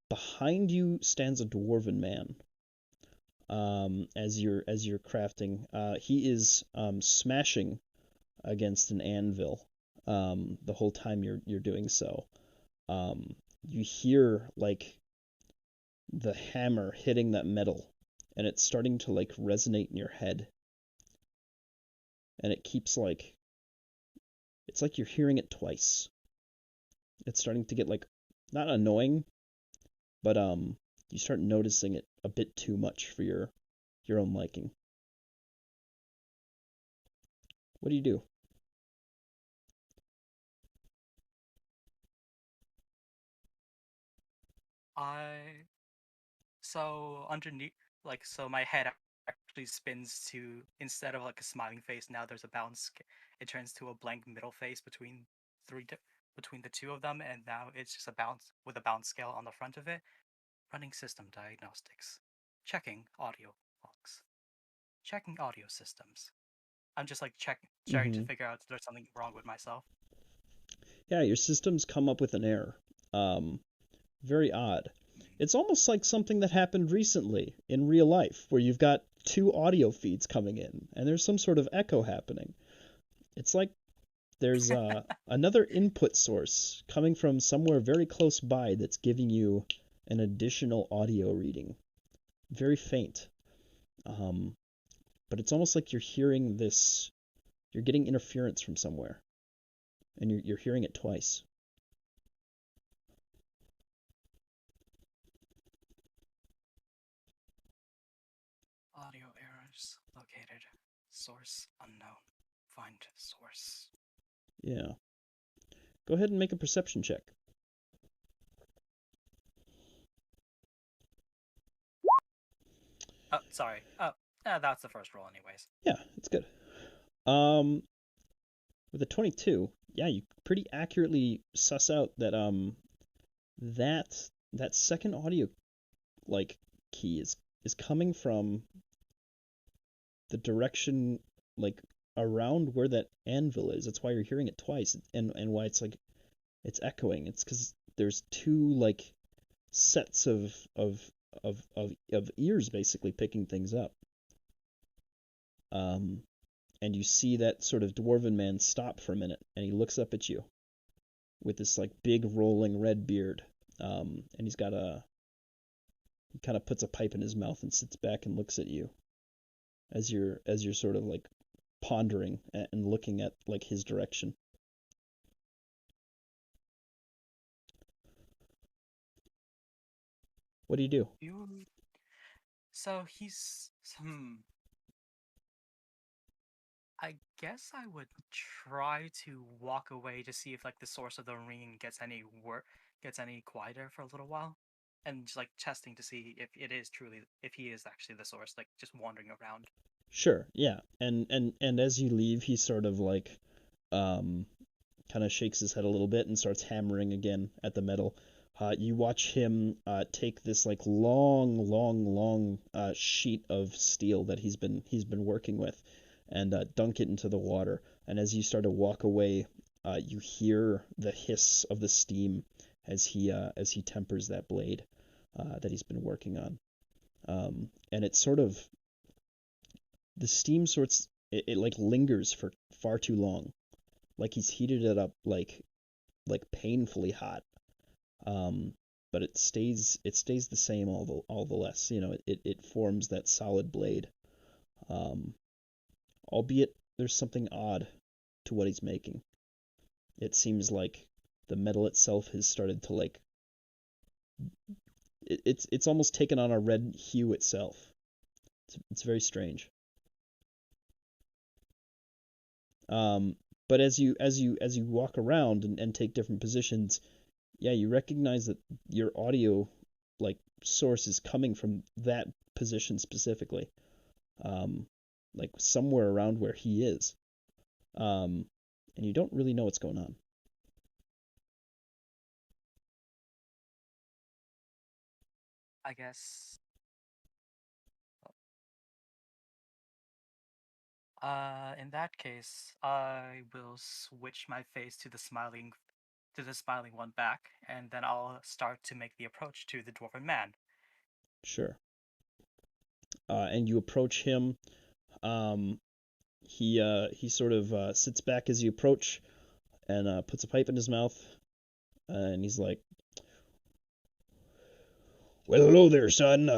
behind you stands a dwarven man. As you're crafting, he is smashing against an anvil, the whole time you're doing so. You hear like the hammer hitting that metal, and it's starting to like resonate in your head, and it keeps like it's like you're hearing it twice. It's starting to get like not annoying, but you start noticing it a bit too much for your own liking. What do you do? I so underneath so my head actually spins to, instead of like a smiling face, now there's a bounce. It turns to a blank middle face between the two of them, and now it's just a bounce with a bounce scale on the front of it. Running system diagnostics. Checking audio logs. Checking audio systems. I'm just like trying to Mm-hmm. figure out if there's something wrong with myself. Yeah, your systems come up with an error. Very odd. It's almost like something that happened recently in real life, where you've got two audio feeds coming in, and there's some sort of echo happening. It's like there's another input source coming from somewhere very close by that's giving you an additional audio reading. Very faint. But it's almost like you're hearing this, you're getting interference from somewhere, and you're hearing it twice. Audio errors located. Source unknown. Find source. Yeah. Go ahead and make a perception check. Oh, sorry. Oh, that's the first roll, anyways. Yeah, it's good. With a 22, yeah, you pretty accurately suss out that that second audio like key is coming from the direction like around where that anvil is. That's why you're hearing it twice, and why it's like it's echoing. It's because there's two like sets of ears basically picking things up. And you see that sort of dwarven man stop for a minute, and he looks up at you with this like big rolling red beard. And he kind of puts a pipe in his mouth and sits back and looks at you as you're sort of like pondering and looking at like his direction. What do you do? So he's I guess I would try to walk away to see if like the source of the ringing gets any quieter for a little while, and just like testing to see if he is actually the source, like just wandering around. Sure, yeah. And as you leave, he sort of like kind of shakes his head a little bit and starts hammering again at the metal. You watch him take this like long sheet of steel that he's been working with, and dunk it into the water. And as you start to walk away, you hear the hiss of the steam as he tempers that blade that he's been working on. And it's sort of the steam it like lingers for far too long, like he's heated it up like painfully hot. But it stays the same all the less. You know, it forms that solid blade. Albeit there's something odd to what he's making. It seems like the metal itself has started to like it's almost taken on a red hue itself. It's very strange. But as you walk around and take different positions, yeah, you recognize that your audio like source is coming from that position specifically, like somewhere around where he is, and you don't really know what's going on. I guess. In that case, I will switch my face to the smiling one back, and then I'll start to make the approach to the dwarven man. Sure. And you approach him. He sort of sits back as you approach, and puts a pipe in his mouth, and he's like, "Well, hello there, son.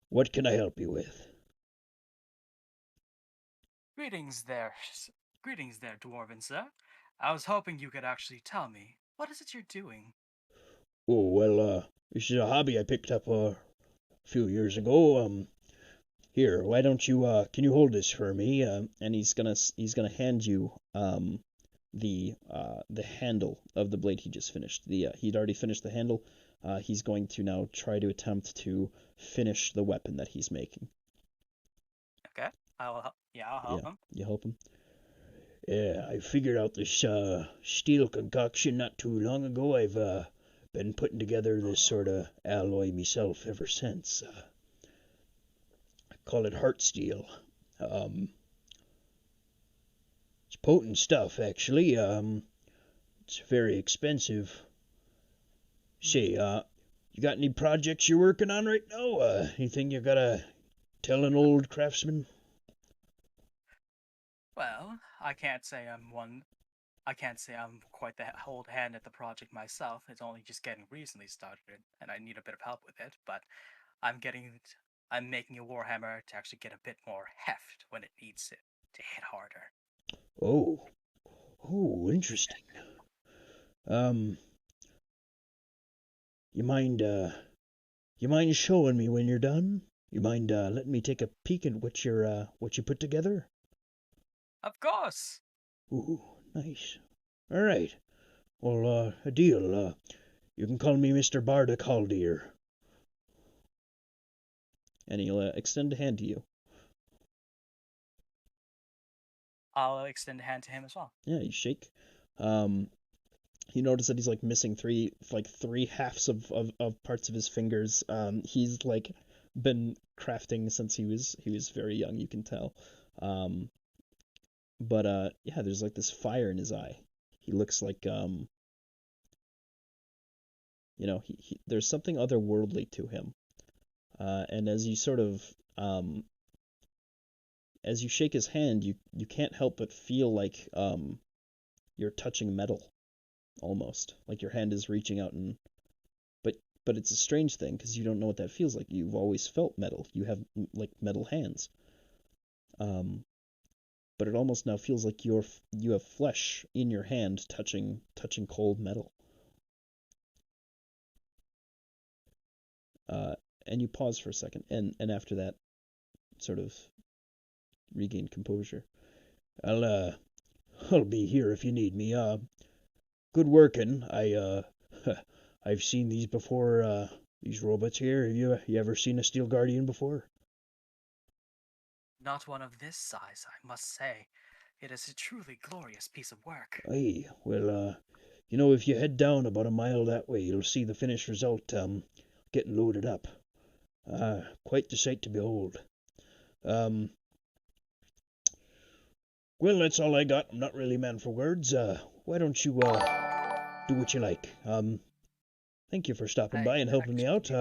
What can I help you with?" Greetings there, dwarven sir. I was hoping you could actually tell me, what is it you're doing? Oh, well, this is a hobby I picked up a few years ago. Here, why don't you can you hold this for me? And he's gonna hand you the handle of the blade he just finished. He'd already finished the handle. He's going to now try to attempt to finish the weapon that he's making. Okay, I'll help him. You help him. Yeah, I figured out this steel concoction not too long ago. I've been putting together this sort of alloy myself ever since. I call it heart steel. It's potent stuff, actually. It's very expensive. Say, you got any projects you're working on right now? Anything you gotta tell an old craftsman? Well, I can't say I'm quite the old hand at the project myself. It's only just getting recently started, and I need a bit of help with it. But I'm getting it. I'm making a warhammer to actually get a bit more heft when it needs it to hit harder. Oh, interesting. Um, you mind showing me when you're done? You mind letting me take a peek at what you put together? Of course. Ooh, nice. All right. Well, a deal. You can call me Mr. Barda Caldeer. And he'll extend a hand to you. I'll extend a hand to him as well. Yeah, you shake. You notice that he's like missing three halves of parts of his fingers. He's like been crafting since he was very young, you can tell. But yeah, there's like this fire in his eye. He looks like there's something otherworldly to him. And as you sort of as you shake his hand, you can't help but feel like you're touching metal, almost like your hand is reaching out and but it's a strange thing because you don't know what that feels like. You've always felt metal. You have like metal hands. But it almost now feels like you have flesh in your hand touching cold metal. And you pause for a second, and after that, sort of regain composure. I'll be here if you need me. Good working. I've seen these before. These robots here. Have you ever seen a Steel Guardian before? Not one of this size, I must say. It is a truly glorious piece of work. Aye, well, if you head down about a mile that way, you'll see the finished result, getting loaded up. Quite the sight to behold. Well, that's all I got. I'm not really man for words. Why don't you, do what you like? Thank you for stopping by and helping me out.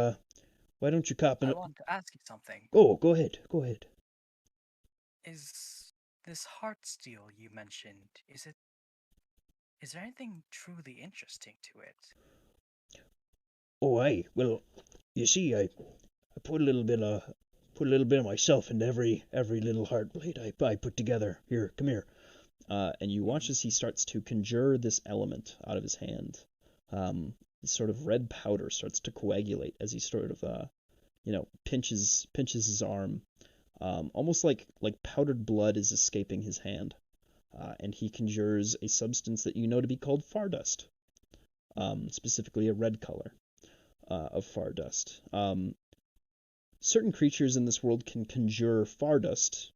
Why don't you cop in? I want to ask you something. Oh, go ahead. Go ahead. Is this heart steel you mentioned, is there anything truly interesting to it? Oh, aye. Well, you see, I put a little bit of myself into every little heart blade I put together. Here, come here. And you watch as he starts to conjure this element out of his hand. This sort of red powder starts to coagulate as he sort of pinches his arm. Almost like powdered blood is escaping his hand. And he conjures a substance that you know to be called far dust. Specifically a red color of far dust. Certain creatures in this world can conjure far dust,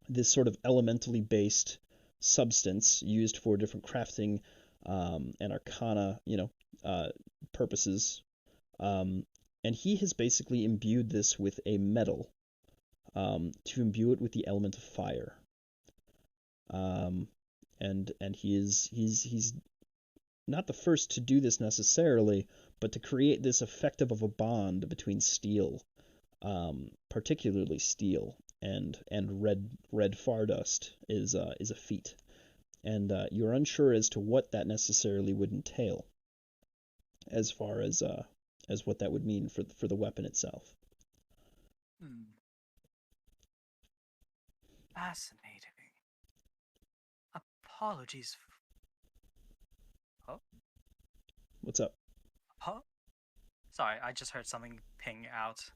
this sort of elementally based substance used for different crafting and arcana, purposes. And he has basically imbued this with a metal to imbue it with the element of fire. And he's not the first to do this necessarily, but to create this effective of a bond between steel, particularly steel, and red far dust is a feat, and you're unsure as to what that necessarily would entail, as far as what that would mean for the weapon itself. Fascinating. Apologies. Oh? What's up? Huh? Sorry, I just heard something ping out.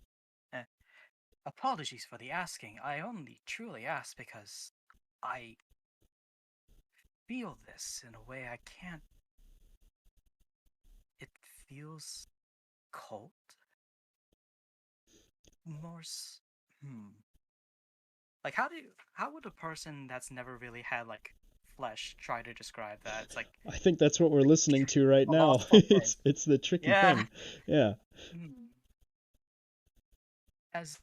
Apologies for the asking. I only truly ask because I feel this in a way I can't. It feels cold. Like how would a person that's never really had like flesh try to describe that? It's like I think that's what we're listening to right now. It's the tricky thing. Yeah. As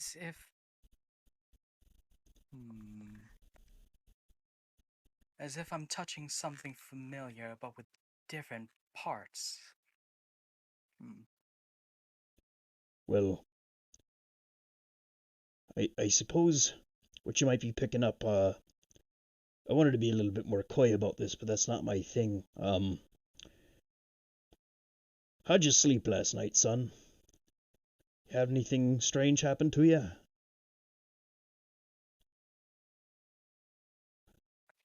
if I'm touching something familiar but with different parts. Well, I suppose what you might be picking up, I wanted to be a little bit more coy about this, but that's not my thing. How'd you sleep last night, son? Have anything strange happen to you?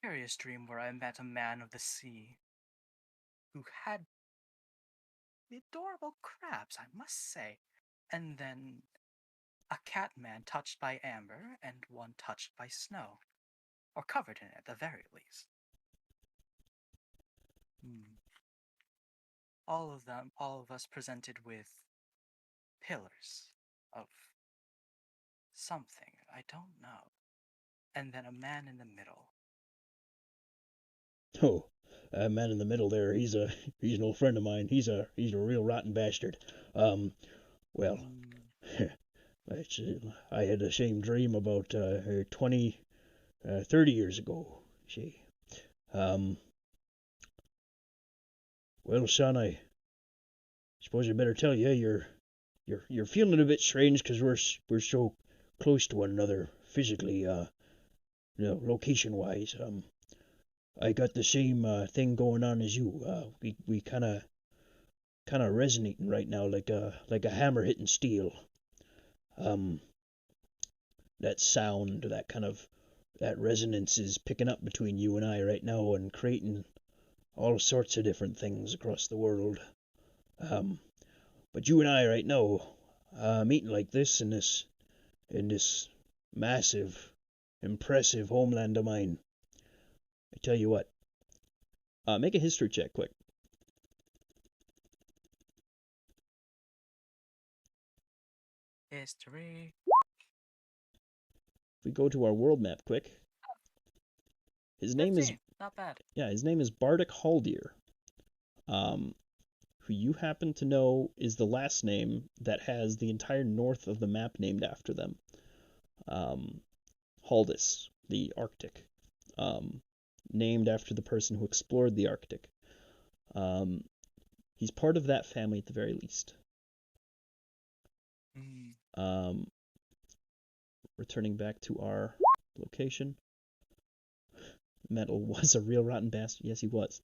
Curious dream where I met a man of the sea who had the adorable crabs, I must say, and then a cat man touched by amber and one touched by snow, or covered in it at the very least. All of us presented with pillars of something, I don't know, and then a man in the middle. Oh, that man in the middle there, he's an old friend of mine. He's a real rotten bastard. Well, I had the same dream about 30 years ago. See, well, son, I suppose I better tell you, you're feeling a bit strange because we're so close to one another physically, location-wise. I got the same thing going on as you. We kind of resonating right now like a hammer hitting steel. That sound, that resonance is picking up between you and I right now and creating all sorts of different things across the world. But you and I right now, meeting like this in this massive, impressive homeland of mine. I tell you what, make a history check quick. History. If we go to our world map quick, his name is 15, not bad. his name is Bardic Haldir, who you happen to know is the last name that has the entire north of the map named after them. Haldis, the Arctic, named after the person who explored the Arctic. He's part of that family at the very least. Returning back to our location. Metal was a real rotten bastard. Yes, he was.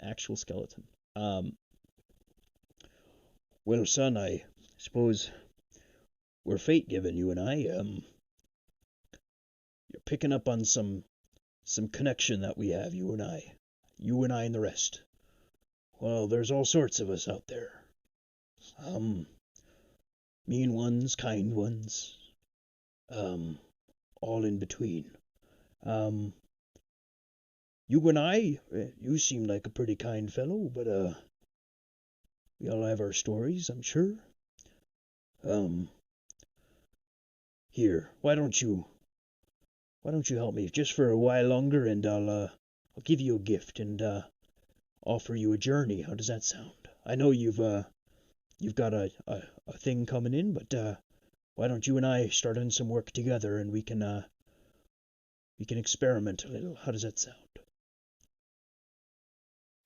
Actual skeleton. Well, son, I suppose we're fate given, you and I. You're picking up on some connection that we have, you and I and the rest. Well, there's all sorts of us out there. Mean ones, kind ones, all in between. You and I, you seem like a pretty kind fellow, but we all have our stories, I'm sure. Here, why don't you help me just for a while longer, and I'll give you a gift and offer you a journey. How does that sound? I know you've got a thing coming in, but why don't you and I start on some work together, and we can experiment a little. How does that sound?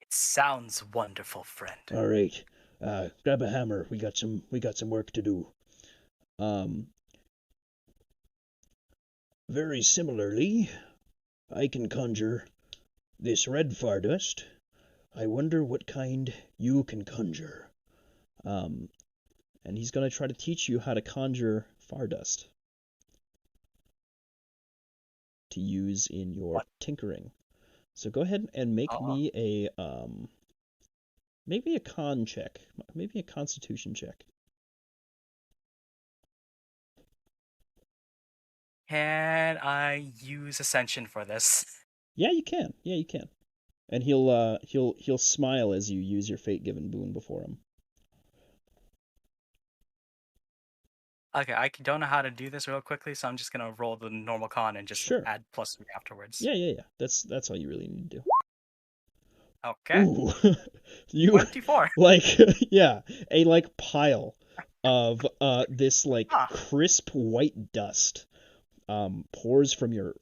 It sounds wonderful, friend. All right, grab a hammer. We got some work to do. Very similarly, I can conjure this red fardust. I wonder what kind you can conjure. And he's going to try to teach you how to conjure fardust to use in your tinkering. So go ahead and make me a maybe a con check, maybe a constitution check. Can I use Ascension for this? Yeah, you can. Yeah, you can. And he'll smile as you use your fate-given boon before him. Okay, I don't know how to do this real quickly, so I'm just gonna roll the normal con and just add +3 afterwards. Yeah. That's all you really need to do. Okay. Ooh. You 24. a pile of this crisp white dust pours from your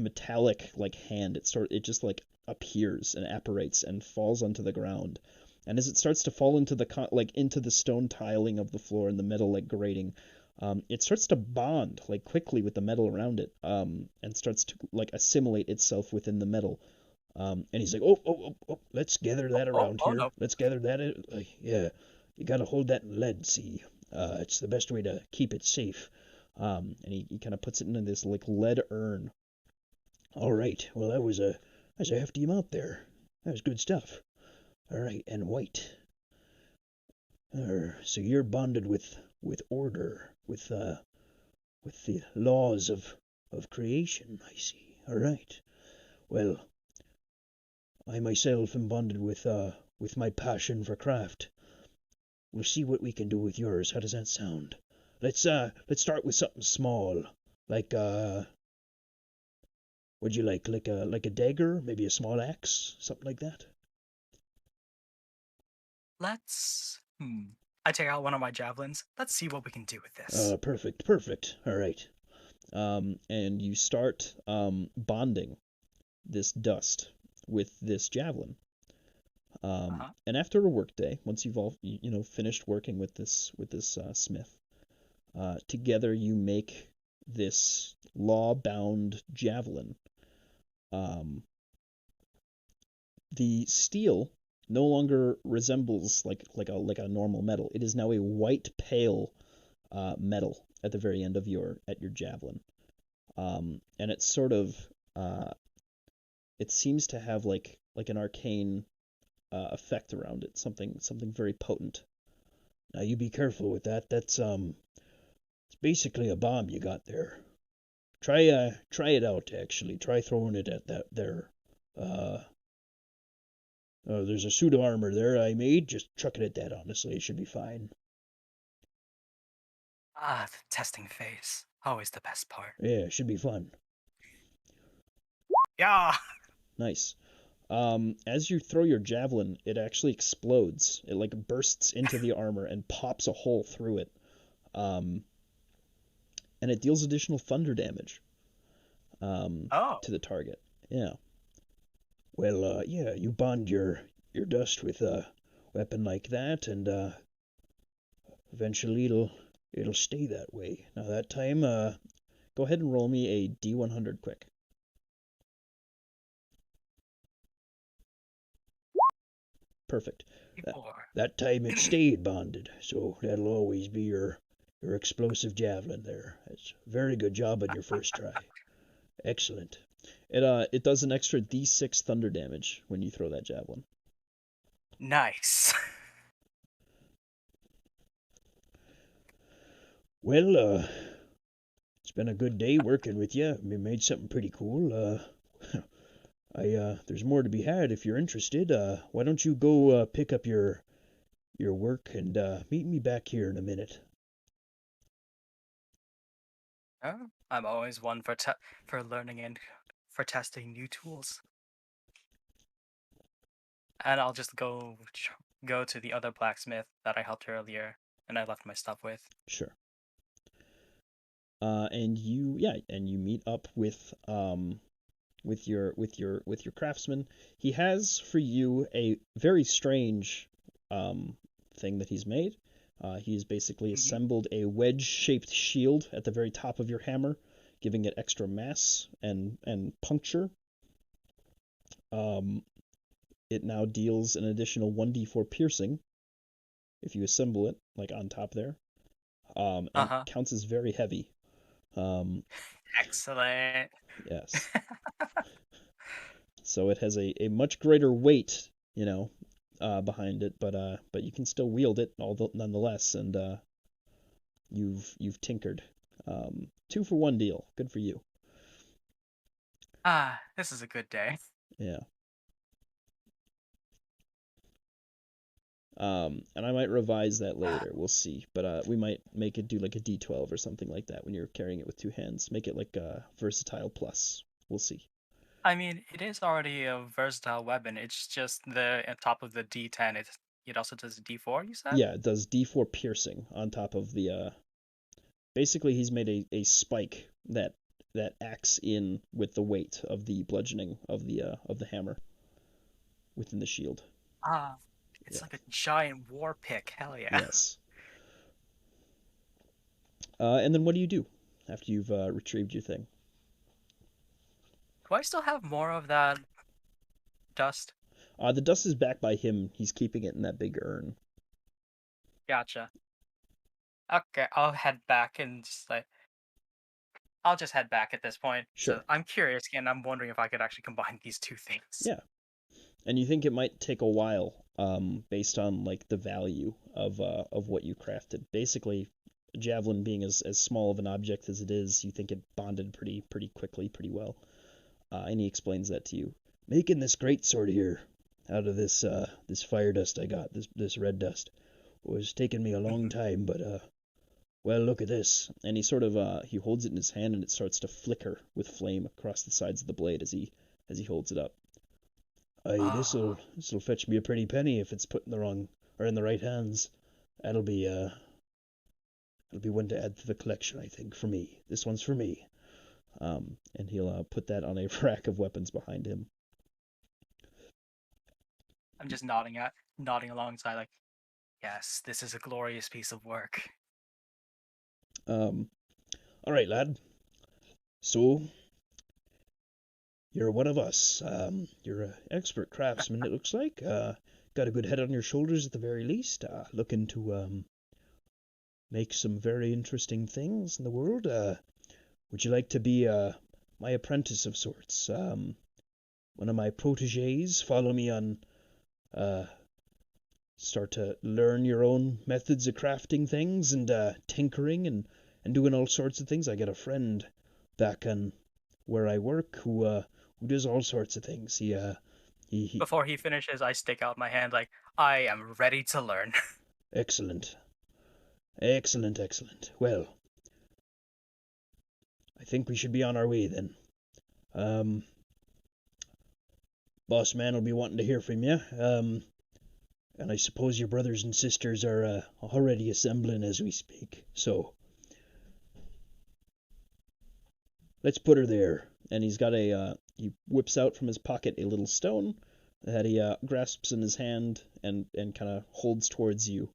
metallic hand. It just appears and apparates and falls onto the ground. And as it starts to fall into the into the stone tiling of the floor and the metal grating, it starts to bond like quickly with the metal around it, and starts to like assimilate itself within the metal. And he's like, oh, let's gather that around here. No. Let's gather that. Yeah, you gotta hold that in lead. See, it's the best way to keep it safe. And he kind of puts it into this like lead urn. All right, well that's a hefty amount there. That was good stuff. All right, and white. So you're bonded with order, with the laws of creation. I see. All right. Well, I myself am bonded with my passion for craft. We'll see what we can do with yours. How does that sound? Let's start with something small, like would you like a dagger, maybe a small axe, something like that? Let's. I take out one of my javelins. Let's see what we can do with this. Perfect. All right. And you start bonding this dust with this javelin. And after a work day, once you've all finished working with this smith, together you make this law-bound javelin. The steel no longer resembles like a normal metal. It is now a white pale metal at the very end of your javelin, and it's sort of it seems to have like an arcane effect around it, something very potent. Now you be careful with that. That's it's basically a bomb you got there. Try it out actually. Try throwing it at that there. There's a suit of armor there I made. Just chuck it at that. Honestly, it should be fine. The testing phase. Always the best part. Yeah, it should be fun. Yeah. Nice. As you throw your javelin, it actually explodes. It like bursts into the armor and pops a hole through it. And it deals additional thunder damage. To the target. Yeah. Well, yeah, you bond your dust with a weapon like that, and eventually it'll stay that way. Now that time, go ahead and roll me a D100 quick. Perfect. That time it stayed bonded, so that'll always be your explosive javelin there. That's a very good job on your first try. Excellent. It does an extra D6 thunder damage when you throw that javelin. Nice. Well, it's been a good day working with you. We made something pretty cool. There's more to be had if you're interested. Why don't you go pick up your work and meet me back here in a minute? I'm always one for learning and for testing new tools. And I'll just go to the other blacksmith that I helped earlier and I left my stuff with. Sure. And you meet up with your craftsman. He has for you a very strange thing that he's made. He's basically assembled a wedge-shaped shield at the very top of your hammer, giving it extra mass and puncture. It now deals an additional 1d4 piercing if you assemble it, like on top there. And counts as very heavy. Excellent. Yes. So it has a much greater weight, behind it, but you can still wield it nonetheless, and you've tinkered. 2 for 1 deal. Good for you. This is a good day. Yeah. And I might revise that later. We'll see. But we might make it do like a D12 or something like that when you're carrying it with 2 hands. Make it like a versatile plus. We'll see. I mean, it is already a versatile weapon. It's just on top of the D10. It also does D4, you said? Yeah, it does D4 piercing on top of the. Basically, he's made a spike that acts in with the weight of the bludgeoning of the hammer within the shield. It's like a giant war pick. Hell yeah. Yes. And then what do you do after you've retrieved your thing? Do I still have more of that dust? The dust is back by him. He's keeping it in that big urn. Gotcha. Okay, I'll head back and just like I'll just head back at this point. Sure. So I'm curious and I'm wondering if I could actually combine these two things. Yeah. And you think it might take a while, based on like the value of what you crafted. Basically, a javelin being as small of an object as it is, you think it bonded pretty quickly, pretty well. And he explains that to you. Making this great sword here out of this fire dust I got, this red dust, was taking me a long time, but well, look at this. And he sort of he holds it in his hand and it starts to flicker with flame across the sides of the blade as he holds it up. Aye, this'll fetch me a pretty penny if it's put in the wrong or in the right hands. That'll be one to add to the collection, I think, for me. This one's for me. And he'll put that on a rack of weapons behind him. I'm just nodding alongside, like, yes, this is a glorious piece of work. All right, lad. So, you're one of us. You're an expert craftsman, it looks like. Got a good head on your shoulders at the very least. Looking to make some very interesting things in the world. Would you like to be my apprentice of sorts? One of my proteges? Follow me on. Start to learn your own methods of crafting things and tinkering and doing all sorts of things. I got a friend back on where I work who does all sorts of things. He Before he finishes, I stick out my hand like, I am ready to learn. Excellent. Well, I think we should be on our way then. Boss man will be wanting to hear from you. And I suppose your brothers and sisters are already assembling as we speak. So, let's put her there. And he's got he whips out from his pocket a little stone that he grasps in his hand and kind of holds towards you.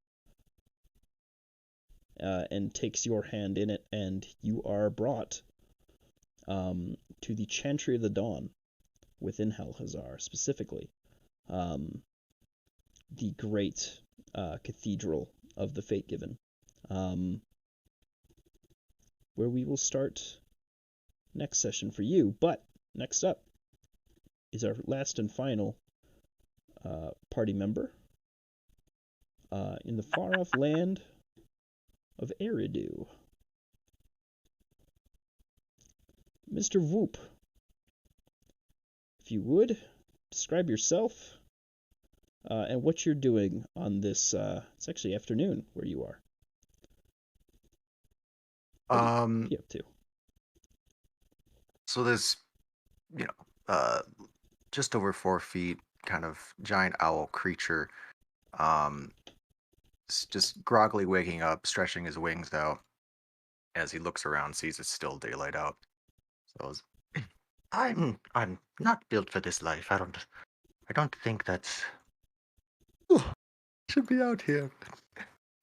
And takes your hand in it, and you are brought to the Chantry of the Dawn within Helhazar, specifically. The great cathedral of the Fate Given, where we will start next session for you. But next up is our last and final party member in the far-off land of Eridu. Mr. Voop, if you would, describe yourself and what you're doing on this, it's actually afternoon where you are. What are you up to? So this, just over 4 feet, kind of giant owl creature, just groggily waking up, stretching his wings out as he looks around, sees it's still daylight out. So I'm not built for this life. I don't think that's should be out here.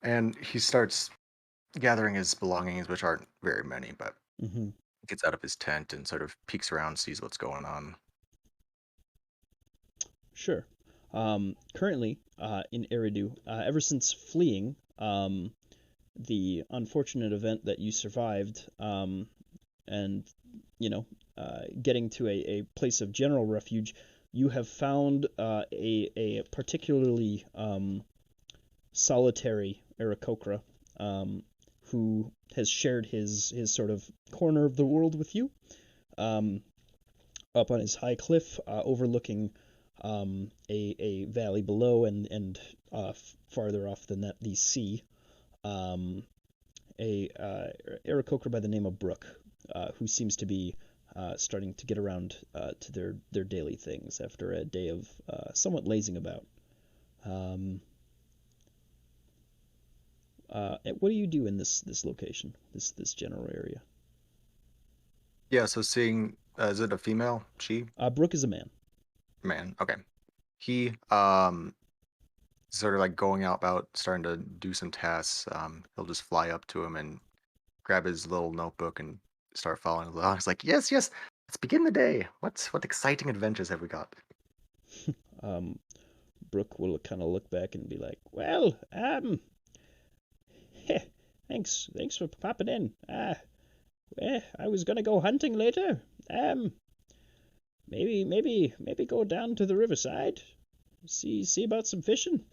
And he starts gathering his belongings, which aren't very many, but gets out of his tent and sort of peeks around, sees what's going on. Sure. Currently, in Eridu, ever since fleeing the unfortunate event that you survived, and getting to a place of general refuge, you have found a particularly solitary Aarakocra, who has shared his sort of corner of the world with you, up on his high cliff, overlooking a valley below and farther off than that, the sea. A Aarakocra by the name of Brooke, who seems to be starting to get around to their daily things after a day of somewhat lazing about. What do you do in this location, this general area? Yeah, so seeing, is it a female? She? Brooke is a man. Man, okay. He, sort of like going out about starting to do some tasks. He'll just fly up to him and grab his little notebook and start following along. He's like, yes, yes, let's begin the day. What exciting adventures have we got? Brooke will kind of look back and be like, "Well, thanks for popping in. I was gonna go hunting later. Maybe go down to the riverside, see about some fishing.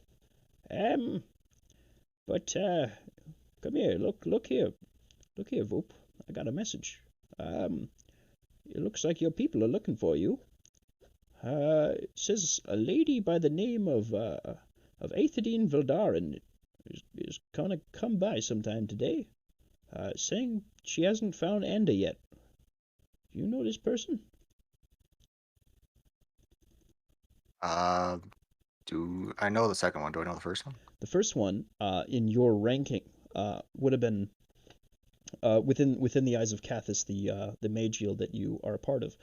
But come here, look here, Voop. I got a message. It looks like your people are looking for you. It says a lady by the name of Aethidine Vildarin is gonna come by sometime today, saying she hasn't found Anda yet. Do you know this person?" Do I know the second one? Do I know the first one? The first one, in your ranking, would have been within the eyes of Cathis, the mage guild that you are a part of,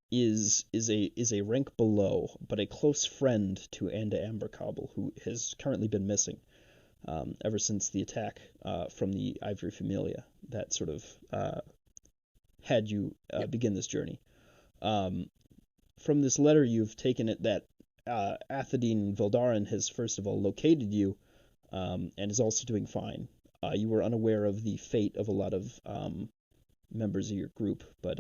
is a rank below, but a close friend to Anda Ambercobble, who has currently been missing ever since the attack from the Ivory Familia that sort of had you begin this journey. From this letter, you've taken it that Athidine Vildarin has first of all located you, and is also doing fine. You were unaware of the fate of a lot of members of your group, but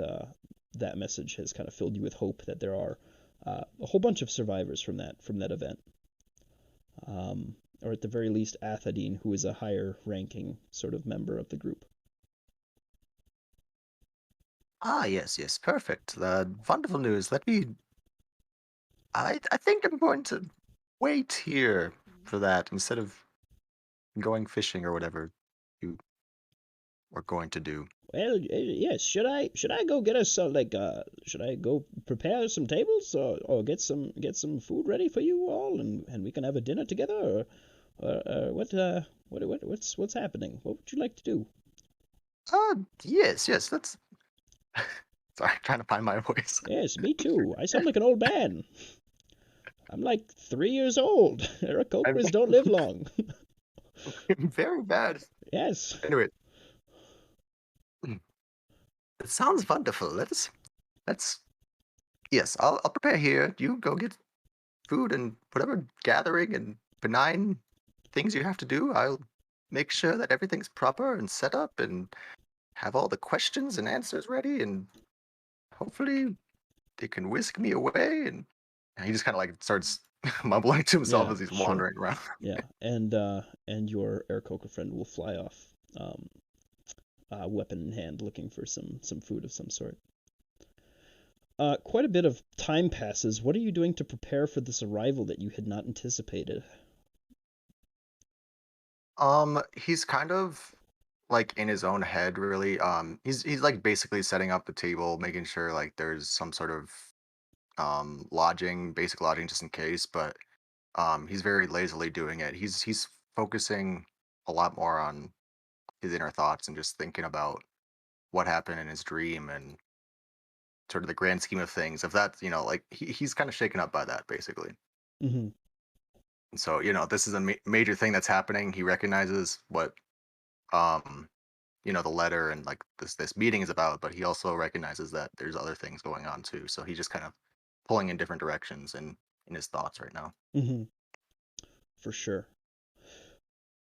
that message has kind of filled you with hope that there are a whole bunch of survivors from that event, or at the very least Athidine, who is a higher ranking sort of member of the group. Yes, yes, perfect. Wonderful news. I think I'm going to wait here for that instead of going fishing or whatever you were going to do. Well, yes. Should I go get us should I go prepare some tables or get some food ready for you all and we can have a dinner together or what's happening? What would you like to do? Yes, yes. That's sorry, trying to find my voice. Yes, me too. I sound like an old man. I'm like 3 years old. Aarakocras don't live long. Very bad. Yes. Anyway, it sounds wonderful. Let's. Yes, I'll prepare here. You go get food and whatever gathering and benign things you have to do. I'll make sure that everything's proper and set up and have all the questions and answers ready, and hopefully they can whisk me away. And he just kind of like starts mumbling to himself as he's wandering around. Yeah, and your Aarakocra friend will fly off, weapon in hand, looking for some food of some sort. Quite a bit of time passes. What are you doing to prepare for this arrival that you had not anticipated? He's kind of like in his own head, really. He's like basically setting up the table, making sure like there's some sort of basic lodging just in case, but he's very lazily doing it. He's focusing a lot more on his inner thoughts and just thinking about what happened in his dream and sort of the grand scheme of things. If that, like he's kind of shaken up by that basically. Mm-hmm. And so, this is a major thing that's happening. He recognizes what the letter and like this meeting is about, but he also recognizes that there's other things going on too. So he's just kind of pulling in different directions and in his thoughts right now. Mm-hmm. For sure.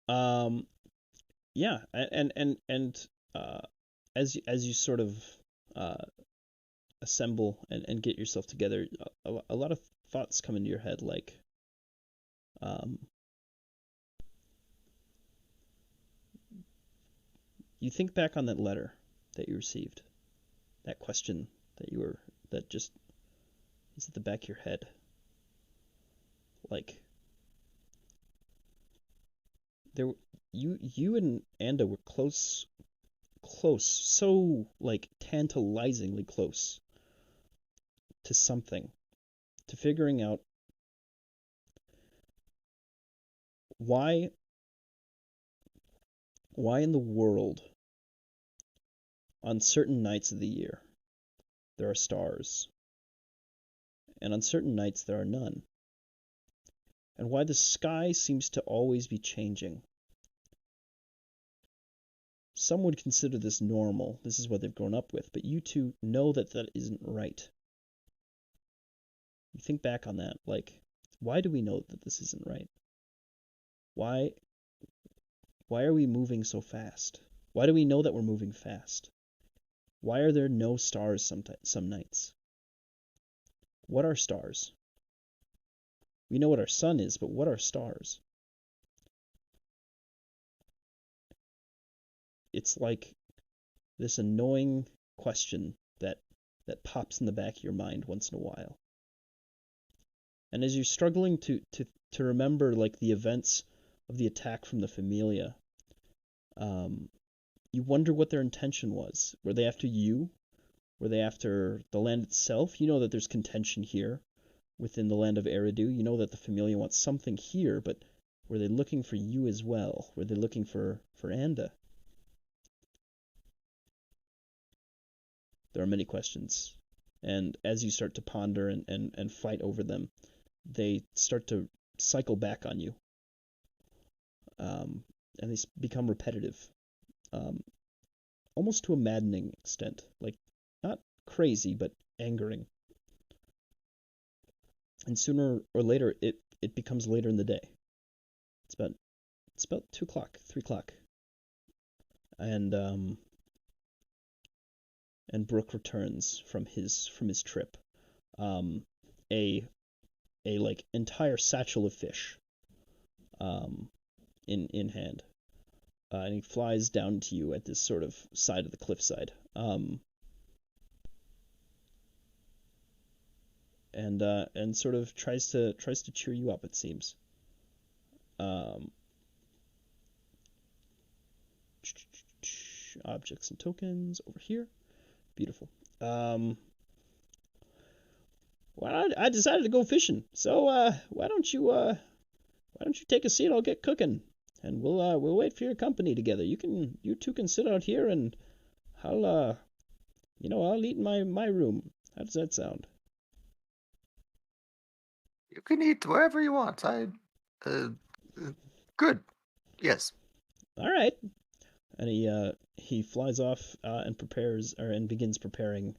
Yeah, and as you sort of assemble and get yourself together, a lot of thoughts come into your head, like you think back on that letter that you received, that question that just is at the back of your head, like you and Anda were close, so like tantalizingly close to something, to figuring out why in the world on certain nights of the year there are stars and on certain nights there are none, and why the sky seems to always be changing. some would consider this normal. This is what they've grown up with, but you two know that that isn't right. You think back on that, like, why do we know that this isn't right? Why are we moving so fast? Why do we know that we're moving fast? Why are there no stars some nights? What are stars? We know what our sun is, but what are stars? It's like this annoying question that pops in the back of your mind once in a while. And as you're struggling to remember like the events of the attack from the Familia, you wonder what their intention was. Were they after you? Were they after the land itself? You know that there's contention here within the land of Eridu. You know that the Familia wants something here, but were they looking for you as well? Were they looking for Anda? There are many questions. And as you start to ponder and fight over them, they start to cycle back on you. And they become repetitive. Almost to a maddening extent. Like, not crazy, but angering. And sooner or later, it becomes later in the day. It's about 2 o'clock, 3 o'clock. And Brooke returns from his trip. A like entire satchel of fish in hand. And he flies down to you at this sort of side of the cliffside. And sort of tries to cheer you up, it seems. Objects and tokens over here. Beautiful. Well, I decided to go fishing, so why don't you take a seat? I'll get cooking, and we'll wait for your company together. You two can sit out here, and I'll eat in my room. How does that sound? You can eat wherever you want. Good. Yes. All right. And he flies off and begins preparing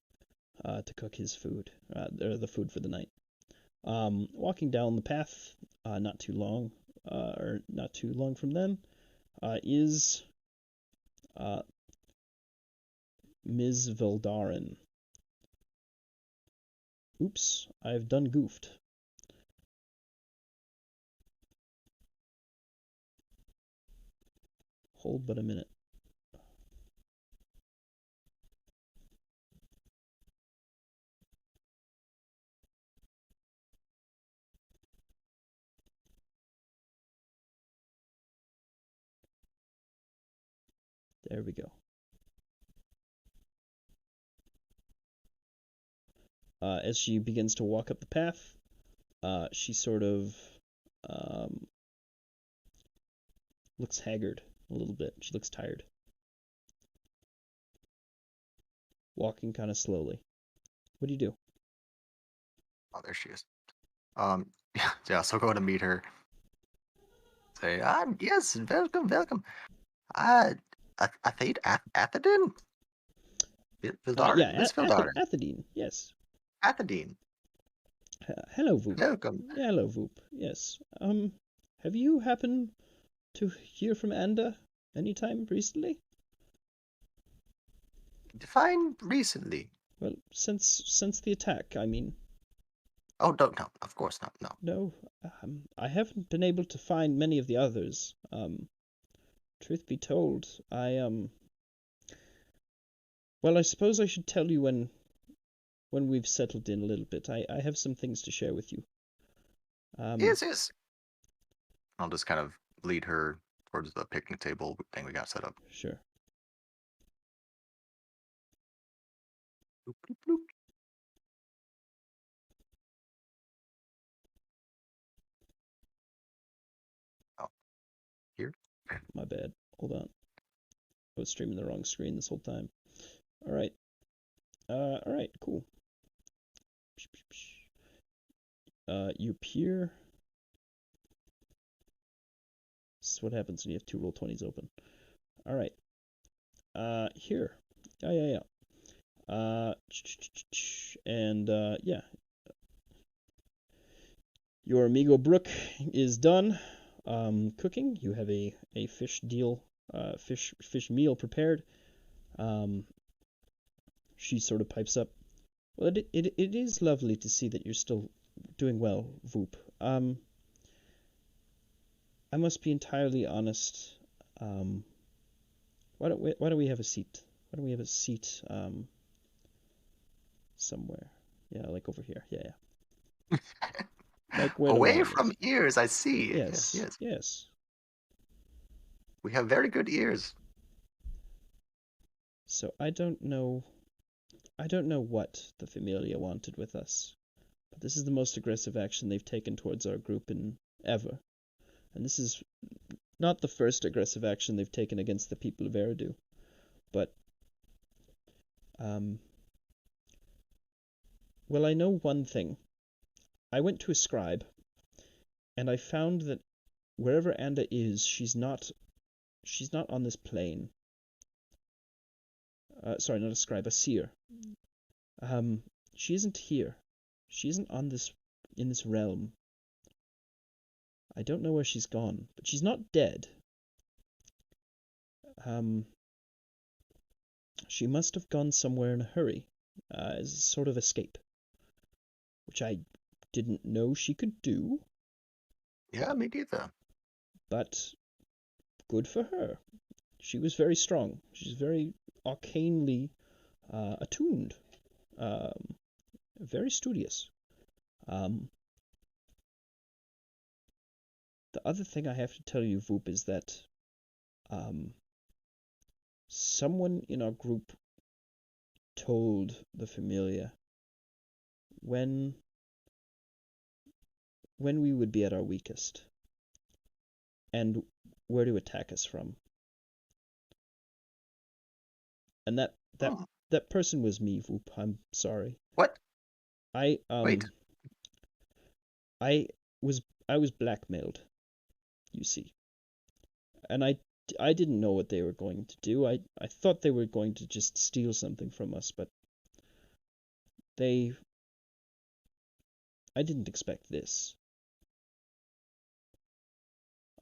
to cook his food, or the food for the night. Walking down the path, not too long from them, is Ms. Veldaren. Oops, I've done goofed. Hold but a minute. There we go. As she begins to walk up the path, she sort of looks haggard a little bit. She looks tired. Walking kind of slowly. What do you do? Oh, there she is. Yeah, so go to meet her. Say, yes, welcome. I think Athedin? Yeah, Miss Vildaren. Athedine, yes. Athedine. Hello, Voop. Welcome. Yeah, hello, Voop. Yes. Have you happened to hear from Anda anytime recently? Define recently. Well, since the attack, I mean. Oh, no, of course not, no. No, I haven't been able to find many of the others. Truth be told, well, I suppose I should tell you when we've settled in a little bit. I have some things to share with you. Yes. I'll just kind of lead her towards the picnic table thing we got set up. Sure. Bloop, bloop, bloop. Oh, here? My bad. Hold on. I was streaming the wrong screen this whole time. Alright. Alright, cool. You appear. This is what happens when you have two Roll20s open. Alright. Here. Yeah. And yeah, your amigo Brooke is done cooking. You have a fish deal, fish meal prepared. She sort of pipes up. Well, it is lovely to see that you're still doing well, Voop. I must be entirely honest. Um, why don't we have a seat? Why don't we have a seat somewhere? Yeah, like over here. Yeah. Like where the Away wine from is. ears, I see. Yes, Yes. yes. Yes. We have very good ears. So I don't know what the Familia wanted with us, but this is the most aggressive action they've taken towards our group in ever. And this is not the first aggressive action they've taken against the people of Eridu. But well, I know one thing. I went to a scribe, and I found that wherever Anda is, she's not on this plane. Sorry, not a scribe, a seer. She isn't here. She isn't in this realm. I don't know where she's gone, but she's not dead. She must have gone somewhere in a hurry, as a sort of escape, which I didn't know she could do. Yeah, me neither. But good for her. She was very strong. She's very arcanely attuned, very studious. The other thing I have to tell you, Voop, is that someone in our group told the Familia when we would be at our weakest and where to attack us from. And that person was me, Voop. I'm sorry. What? I Wait. I was blackmailed, you see. And I didn't know what they were going to do. I thought they were going to just steal something from us, but I didn't expect this.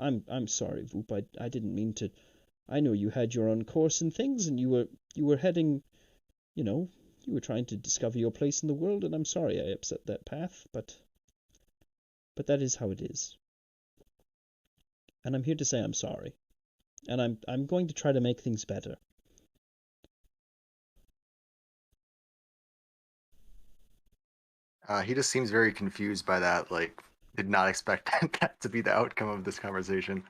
I'm sorry, Voop. I didn't mean to. I know you had your own course and things, and you were heading, you were trying to discover your place in the world, and I'm sorry I upset that path, but that is how it is. And I'm here to say I'm sorry. And I'm going to try to make things better. He just seems very confused by that. Like, did not expect that to be the outcome of this conversation.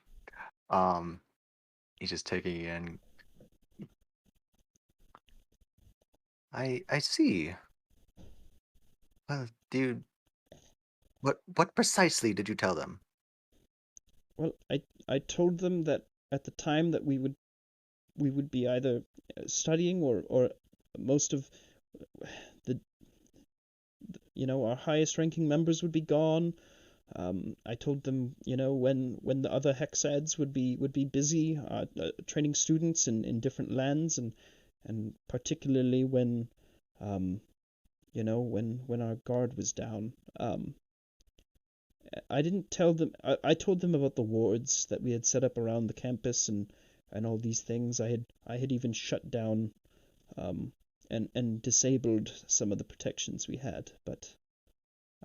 He's just taking it in. I see. Well, dude, what precisely did you tell them? Well, I told them that at the time that we would be either studying or most of the our highest ranking members would be gone. I told them, when the other hexads would be busy training students in different lands, and particularly when when our guard was down. I didn't tell them. I told them about the wards that we had set up around the campus and all these things. I had even shut down and disabled some of the protections we had, but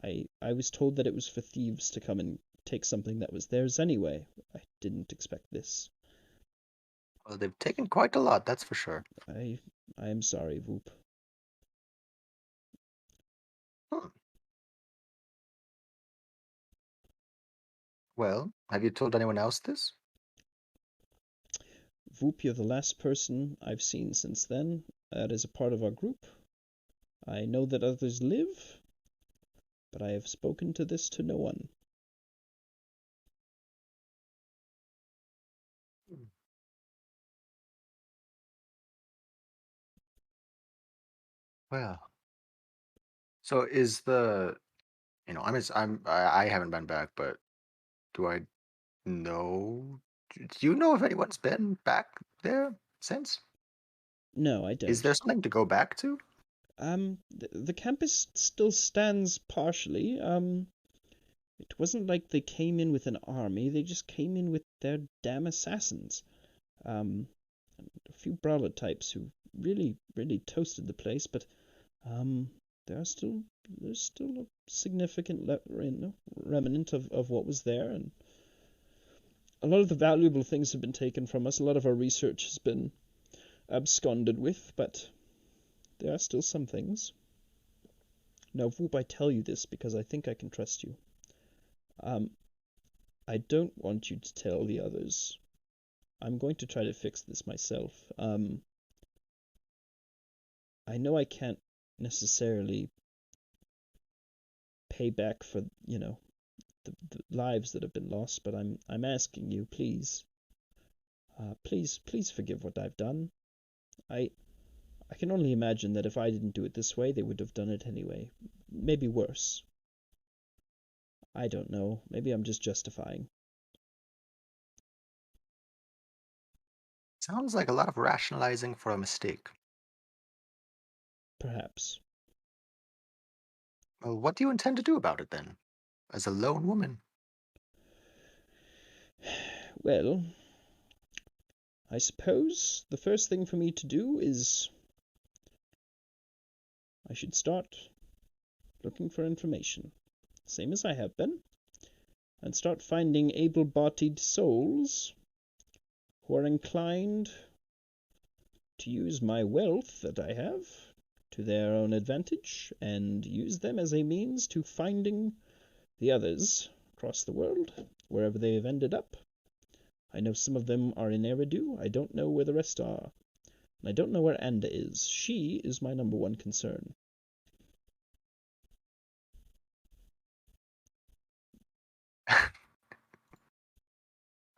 I was told that it was for thieves to come and take something that was theirs anyway. I didn't expect this. Well, they've taken quite a lot, that's for sure. I am sorry, Voop. Well, have you told anyone else this? Voop, you're the last person I've seen since then that is a part of our group. I know that others live, but I have spoken to this to no one. Well, so is the I haven't been back, but do I know? Do you know if anyone's been back there since? No, I don't. Is there something to go back to? The campus still stands partially. It wasn't like they came in with an army, they just came in with their damn assassins. A few brawler types who really, really toasted the place, but um, there's still a significant remnant of what was there, and a lot of the valuable things have been taken from us. A lot of our research has been absconded with, but there are still some things. Now, Voop, I tell you this because I think I can trust you. I don't want you to tell the others. I'm going to try to fix this myself. I know I can't necessarily pay back for, the lives that have been lost, but I'm asking you, please, please forgive what I've done. I can only imagine that if I didn't do it this way, they would have done it anyway. Maybe worse. I don't know. Maybe I'm just justifying. Sounds like a lot of rationalizing for a mistake. Perhaps. Well, what do you intend to do about it then, as a lone woman? Well, I suppose the first thing for me to do is I should start looking for information, same as I have been, and start finding able-bodied souls who are inclined to use my wealth that I have to their own advantage and use them as a means to finding the others across the world, wherever they have ended up. I know some of them are in Eridu. I don't know where the rest are. And I don't know where Anda is. She is my number one concern.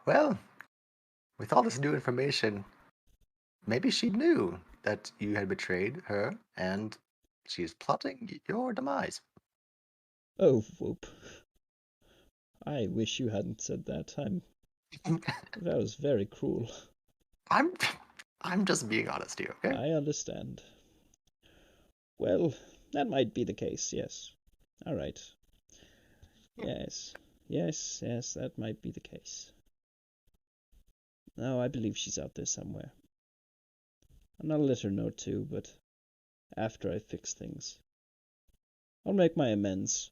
Well, with all this new information, maybe she knew that you had betrayed her and she's plotting your demise. Oh, Whoop. I wish you hadn't said that. That was very cruel. I'm just being honest here, okay? I understand. Well, that might be the case, yes. All right. Yes, that might be the case. No, I believe she's out there somewhere. And I'll let her know too, but after I fix things. I'll make my amends.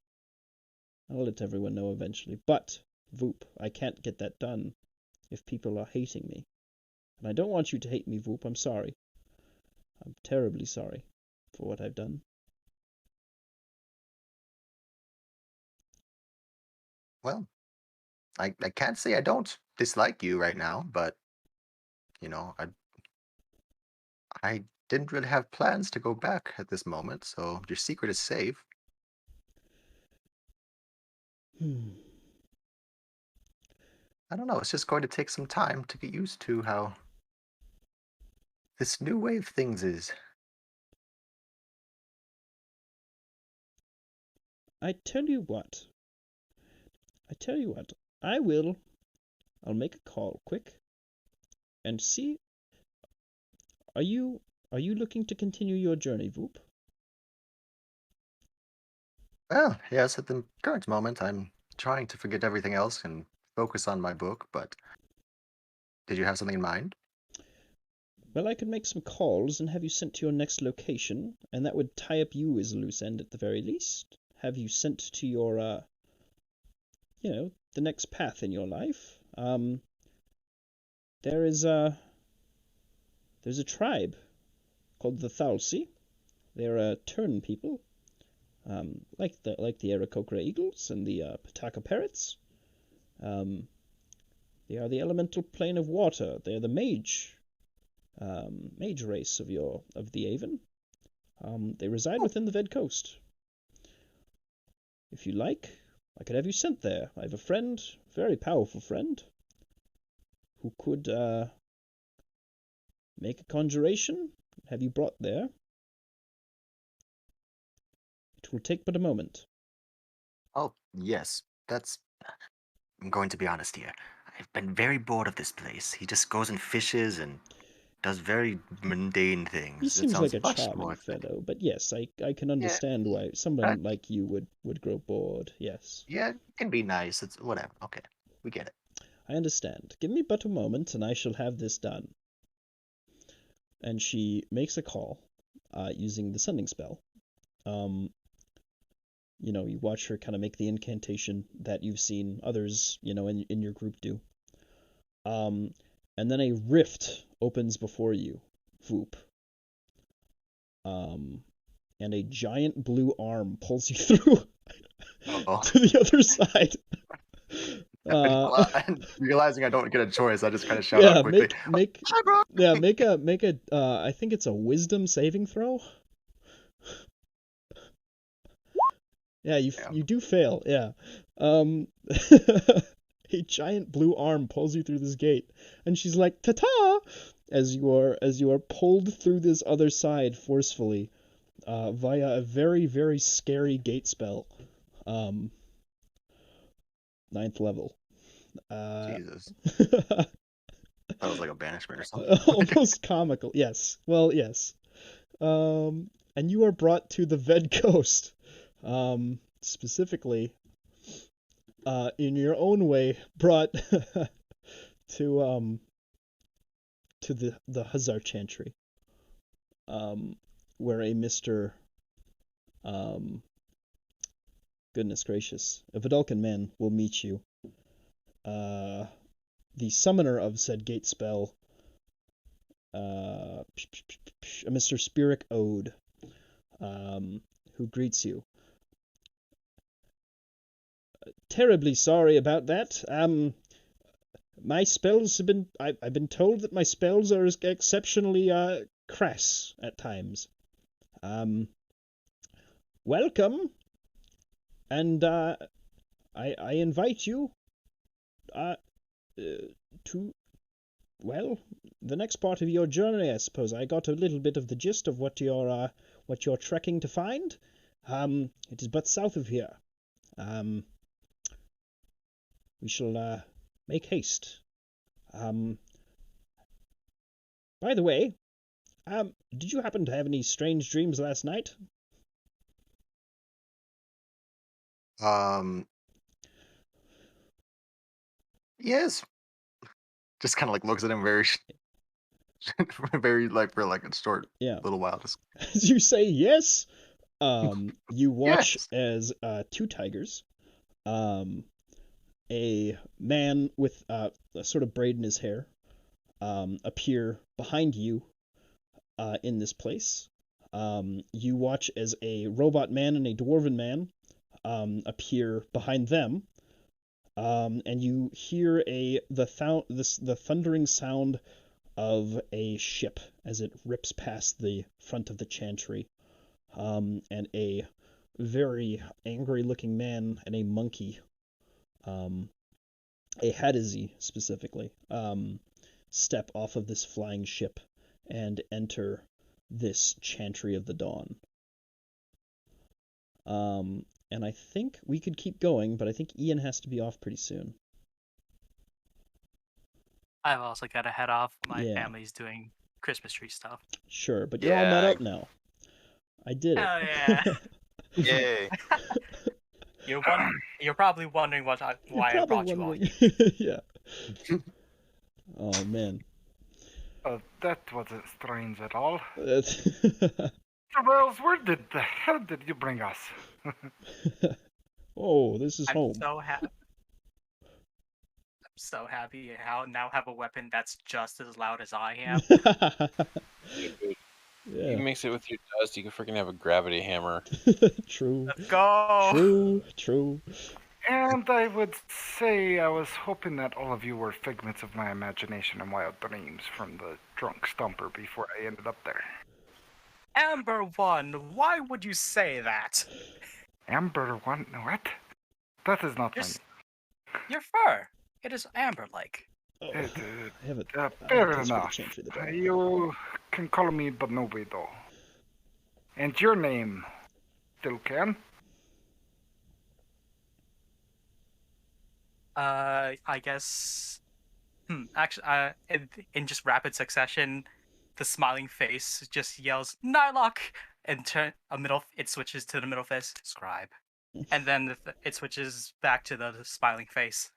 I'll let everyone know eventually. But, Voop, I can't get that done if people are hating me. And I don't want you to hate me, Voop. I'm sorry. I'm terribly sorry for what I've done. Well, I can't say I don't dislike you right now, but I didn't really have plans to go back at this moment, so your secret is safe. I don't know, it's just going to take some time to get used to how this new way of things is. I tell you what. I'll make a call quick and see. Are you looking to continue your journey, Voop? Well, yes, at the current moment, I'm trying to forget everything else and focus on my book, but did you have something in mind? Well, I could make some calls and have you sent to your next location, and that would tie up you as a loose end at the very least. Have you sent to your, the next path in your life. There's a tribe called the Thalsi. They're a Tern people, like the Aarakocra eagles and the Pataka parrots. They are the elemental plane of water. They're the mage race of the Avon. They reside within the Ved Coast. If you like, I could have you sent there. I have a friend, very powerful friend, who could make a conjuration, have you brought there. It will take but a moment. Oh, yes, I'm going to be honest here. I've been very bored of this place. He just goes and fishes and does very mundane He things. It seems like sounds a much charming more fellow, but yes, I can understand why someone like you would grow bored. Yes, Yeah, it can be nice. It's whatever. Okay, we get it. I understand. Give me but a moment, and I shall have this done. And she makes a call, using the sending spell. You watch her kind of make the incantation that you've seen others, in your group do. And then a rift opens before you, Voop. And a giant blue arm pulls you through to the other side. And realizing I don't get a choice, I just kind of shout out quickly. make a I think it's a wisdom saving throw. Yeah, you do fail. Yeah. A giant blue arm pulls you through this gate, and she's like, "Ta-ta!" as you are pulled through this other side forcefully, via a very, very scary gate spell. 9th level. Jesus. That was like a banishment or something. Almost comical. Yes. Well, yes. And you are brought to the Ved Coast. Specifically, in your own way, brought to the Hazar Chantry, where a Mr. Goodness gracious, a Vidalcan man will meet you. The summoner of said gate spell, a Mr. Spirit Ode, who greets you. Terribly sorry about that. My spells have been. I've been told that my spells are exceptionally crass at times. Welcome, and I invite you to, well, the next part of your journey, I suppose. I got a little bit of the gist of what you're trekking to find. It is but south of here. We shall make haste. By the way, did you happen to have any strange dreams last night? Yes. Just kind of like looks at him very, very like for like a short little while. Just as you say yes, you watch as 2 tigers, a man with a sort of braid in his hair, appear behind you in this place. You watch as a robot man and a dwarven man appear behind them, and you hear the thundering sound of a ship as it rips past the front of the chantry, and a very angry-looking man and a monkey, a Hadizee specifically, step off of this flying ship and enter this Chantry of the Dawn. And I think we could keep going, but I think Ian has to be off pretty soon. I've also got to head off. My family's doing Christmas tree stuff. Sure, but you're all met up now. I did it. Hell yeah! Yay! You're probably wondering why I brought you all. Yeah. Oh man. That wasn't strange at all. Wells, where the hell did you bring us? Oh, this is home. I'm so happy I now have a weapon that's just as loud as I am. You mix it with your dust, you can freaking have a gravity hammer. True. Let's go! True. And I would say I was hoping that all of you were figments of my imagination and wild dreams from the drunk stumper before I ended up there. Amber One, why would you say that? Amber One? What? That is not your fur. It is amber-like. Fair enough. You can call me Bonobido. And your name, still can? I guess. Actually, in just rapid succession, the smiling face just yells Nylock, and it switches to the middle face scribe, and then it switches back to the smiling face.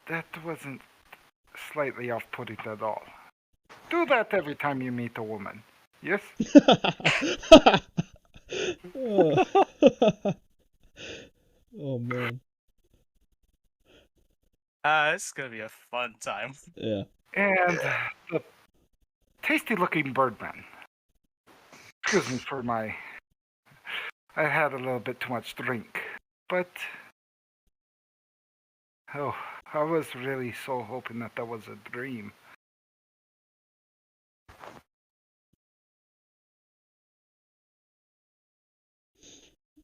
That wasn't slightly off-putting at all. Do that every time you meet a woman. Yes? Oh. Oh man. This is gonna be a fun time. Yeah. And the tasty-looking birdman. Excuse me for my... I had a little bit too much drink. But... Oh, I was really so hoping that was a dream.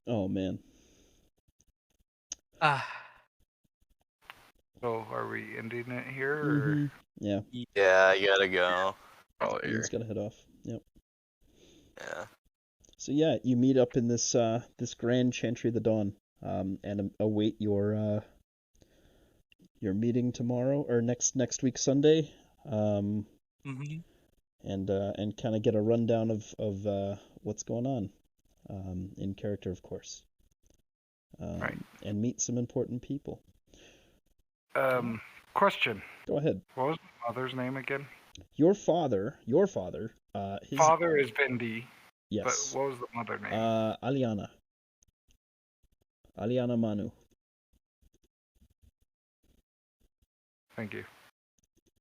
Oh man. So, are we ending it here? Or... Mhm. Yeah. Yeah, I gotta go. Oh, Ian's gotta head off. Yep. Yeah. So yeah, you meet up in this this grand chantry of the dawn, and await your meeting tomorrow or next week Sunday, Mm-hmm. and kind of get a rundown of what's going on, in character, of course, Right. and meet some important people. Question. Go ahead. What was my mother's name again? Your father, his Father is Bendy, but yes, what was the mother name? Aliana Manu. Thank you.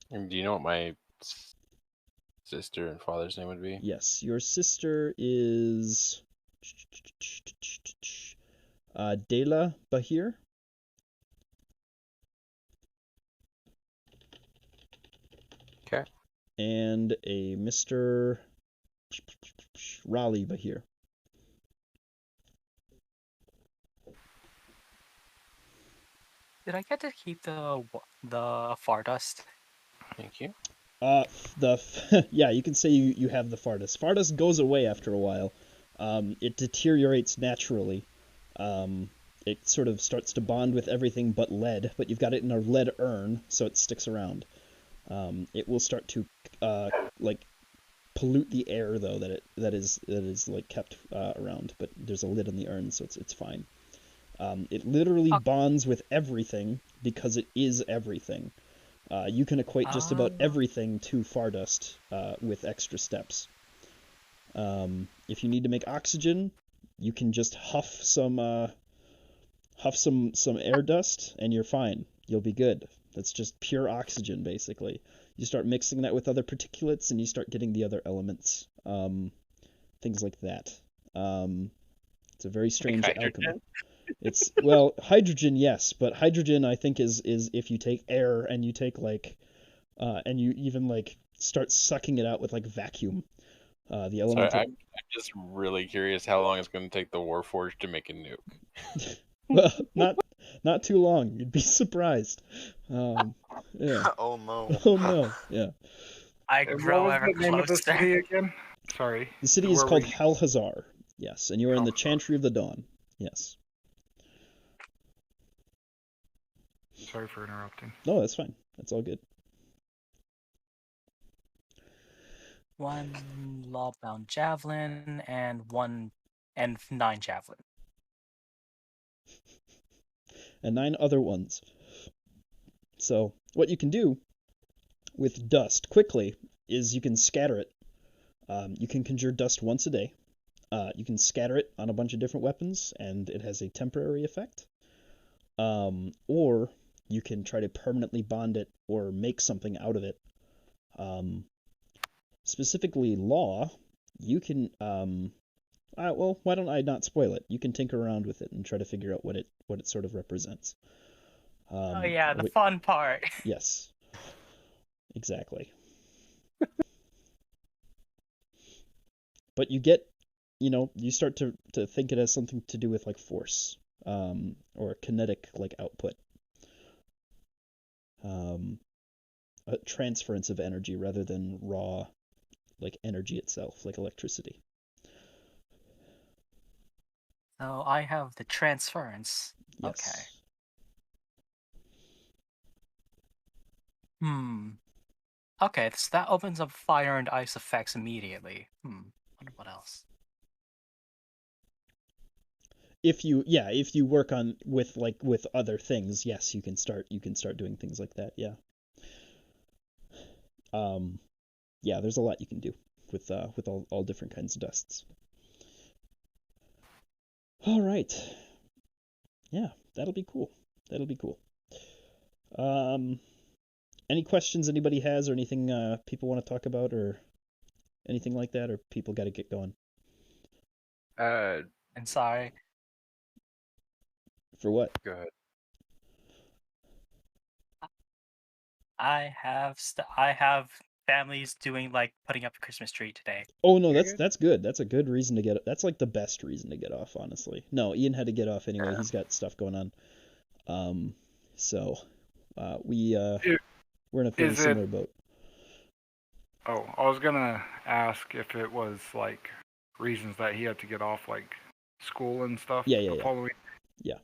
And do you know what my sister and father's name would be? Yes, your sister is Dela Bahir. Okay. And a Mr. Raleigh Bahir. Did I get to keep the Fardust? Thank you. Yeah, you can say you have the Fardust. Fardust goes away after a while. It deteriorates naturally. It sort of starts to bond with everything but lead, but you've got it in a lead urn, so it sticks around. It will start to like pollute the air though that is like kept around, but there's a lid on the urn, so it's fine. It literally bonds with everything because it is everything. You can equate just about everything to Fardust with extra steps. If you need to make oxygen, you can just huff some air dust and you're fine. You'll be good. That's just pure oxygen, basically. You start mixing that with other particulates and you start getting the other elements. Things like that. It's a very strange alchemy. It's, well, hydrogen, yes, but hydrogen I think is if you take air and you take and you even start sucking it out with vacuum. The element. Sorry, I'm just really curious how long it's going to take the Warforged to make a nuke. Well, not too long. You'd be surprised. Yeah. Oh no. Oh no. Yeah. I grow what ever was the name of the closer. city again? Sorry. The city is Where called we- Halhazar. Yes, and you are in the Chantry of the Dawn. Yes. Sorry for interrupting. No, that's fine. That's all good. 1 lawbound javelin and 9 javelin. And 9 other ones. So what you can do with dust quickly is you can scatter it. You can conjure dust once a day. You can scatter it on a bunch of different weapons, and it has a temporary effect. Or you can try to permanently bond it or make something out of it. Specifically law, you can well, why don't I not spoil it? You can tinker around with it and try to figure out what it sort of represents. Oh yeah, the fun part. Yes. Exactly. But you get, you start to think it has something to do with force, or kinetic output. A transference of energy rather than raw energy itself, like electricity. So I have the transference. Yes. Okay. Okay, so that opens up fire and ice effects immediately. Wonder what else. If you work on with other things, yes, you can start doing things like that. Yeah. Yeah, there's a lot you can do with all different kinds of dusts. All right. Yeah, that'll be cool. Any questions anybody has, or anything people want to talk about, or anything like that, or people got to get going? And sorry. For what? Go ahead. I have families doing like putting up a Christmas tree today. Oh no, that's good. That's a good reason to get. That's like the best reason to get off, honestly. No, Ian had to get off anyway. Yeah. He's got stuff going on. So we're in a fairly similar boat. Oh, I was gonna ask if it was like reasons that he had to get off, like school and stuff. Yeah. Following. Yeah.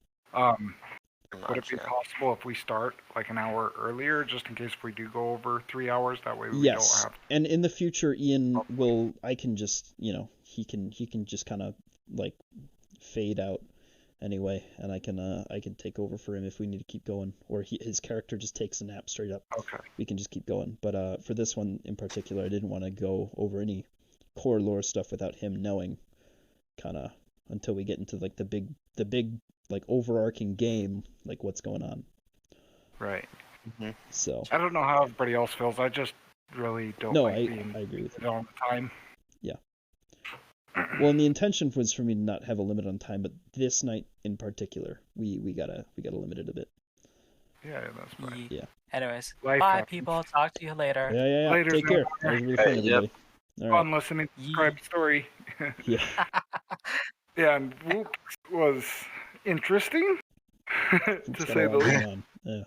Would it be possible if we start like an hour earlier, just in case if we do go over 3 hours? That way we don't have. And in the future, Ian will. I can just, he can just kind of like fade out anyway, and I can take over for him if we need to keep going, or his character just takes a nap straight up. Okay. We can just keep going. But for this one in particular, I didn't want to go over any core lore stuff without him knowing, kind of, until we get into like the big like overarching game, like what's going on. Right. Mm-hmm. So I don't know how everybody else feels. I just really don't like being I agree with you. on time. Yeah. Well, and the intention was for me to not have a limit on time, but this night in particular, we gotta limit it a bit. Yeah, that's fine. Yeah. Anyways, Life bye happens. people. Talk to you later. Yeah. Later, Take care. That was really fun, everybody. All right. Fun listening to Scribe's story. Yeah. Yeah, and Whoop was interesting, to say the least. Yeah.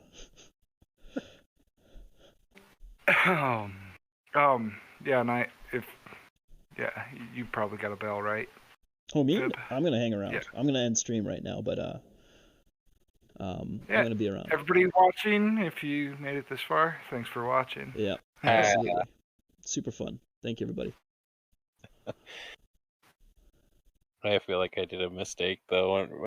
Yeah, and you probably got a bell, right? Oh, me? Good. I'm gonna hang around. Yeah. I'm gonna end stream right now, but I'm gonna be around. Everybody watching, if you made it this far, thanks for watching. Yeah, absolutely. Super fun. Thank you, everybody. I feel like I did a mistake though.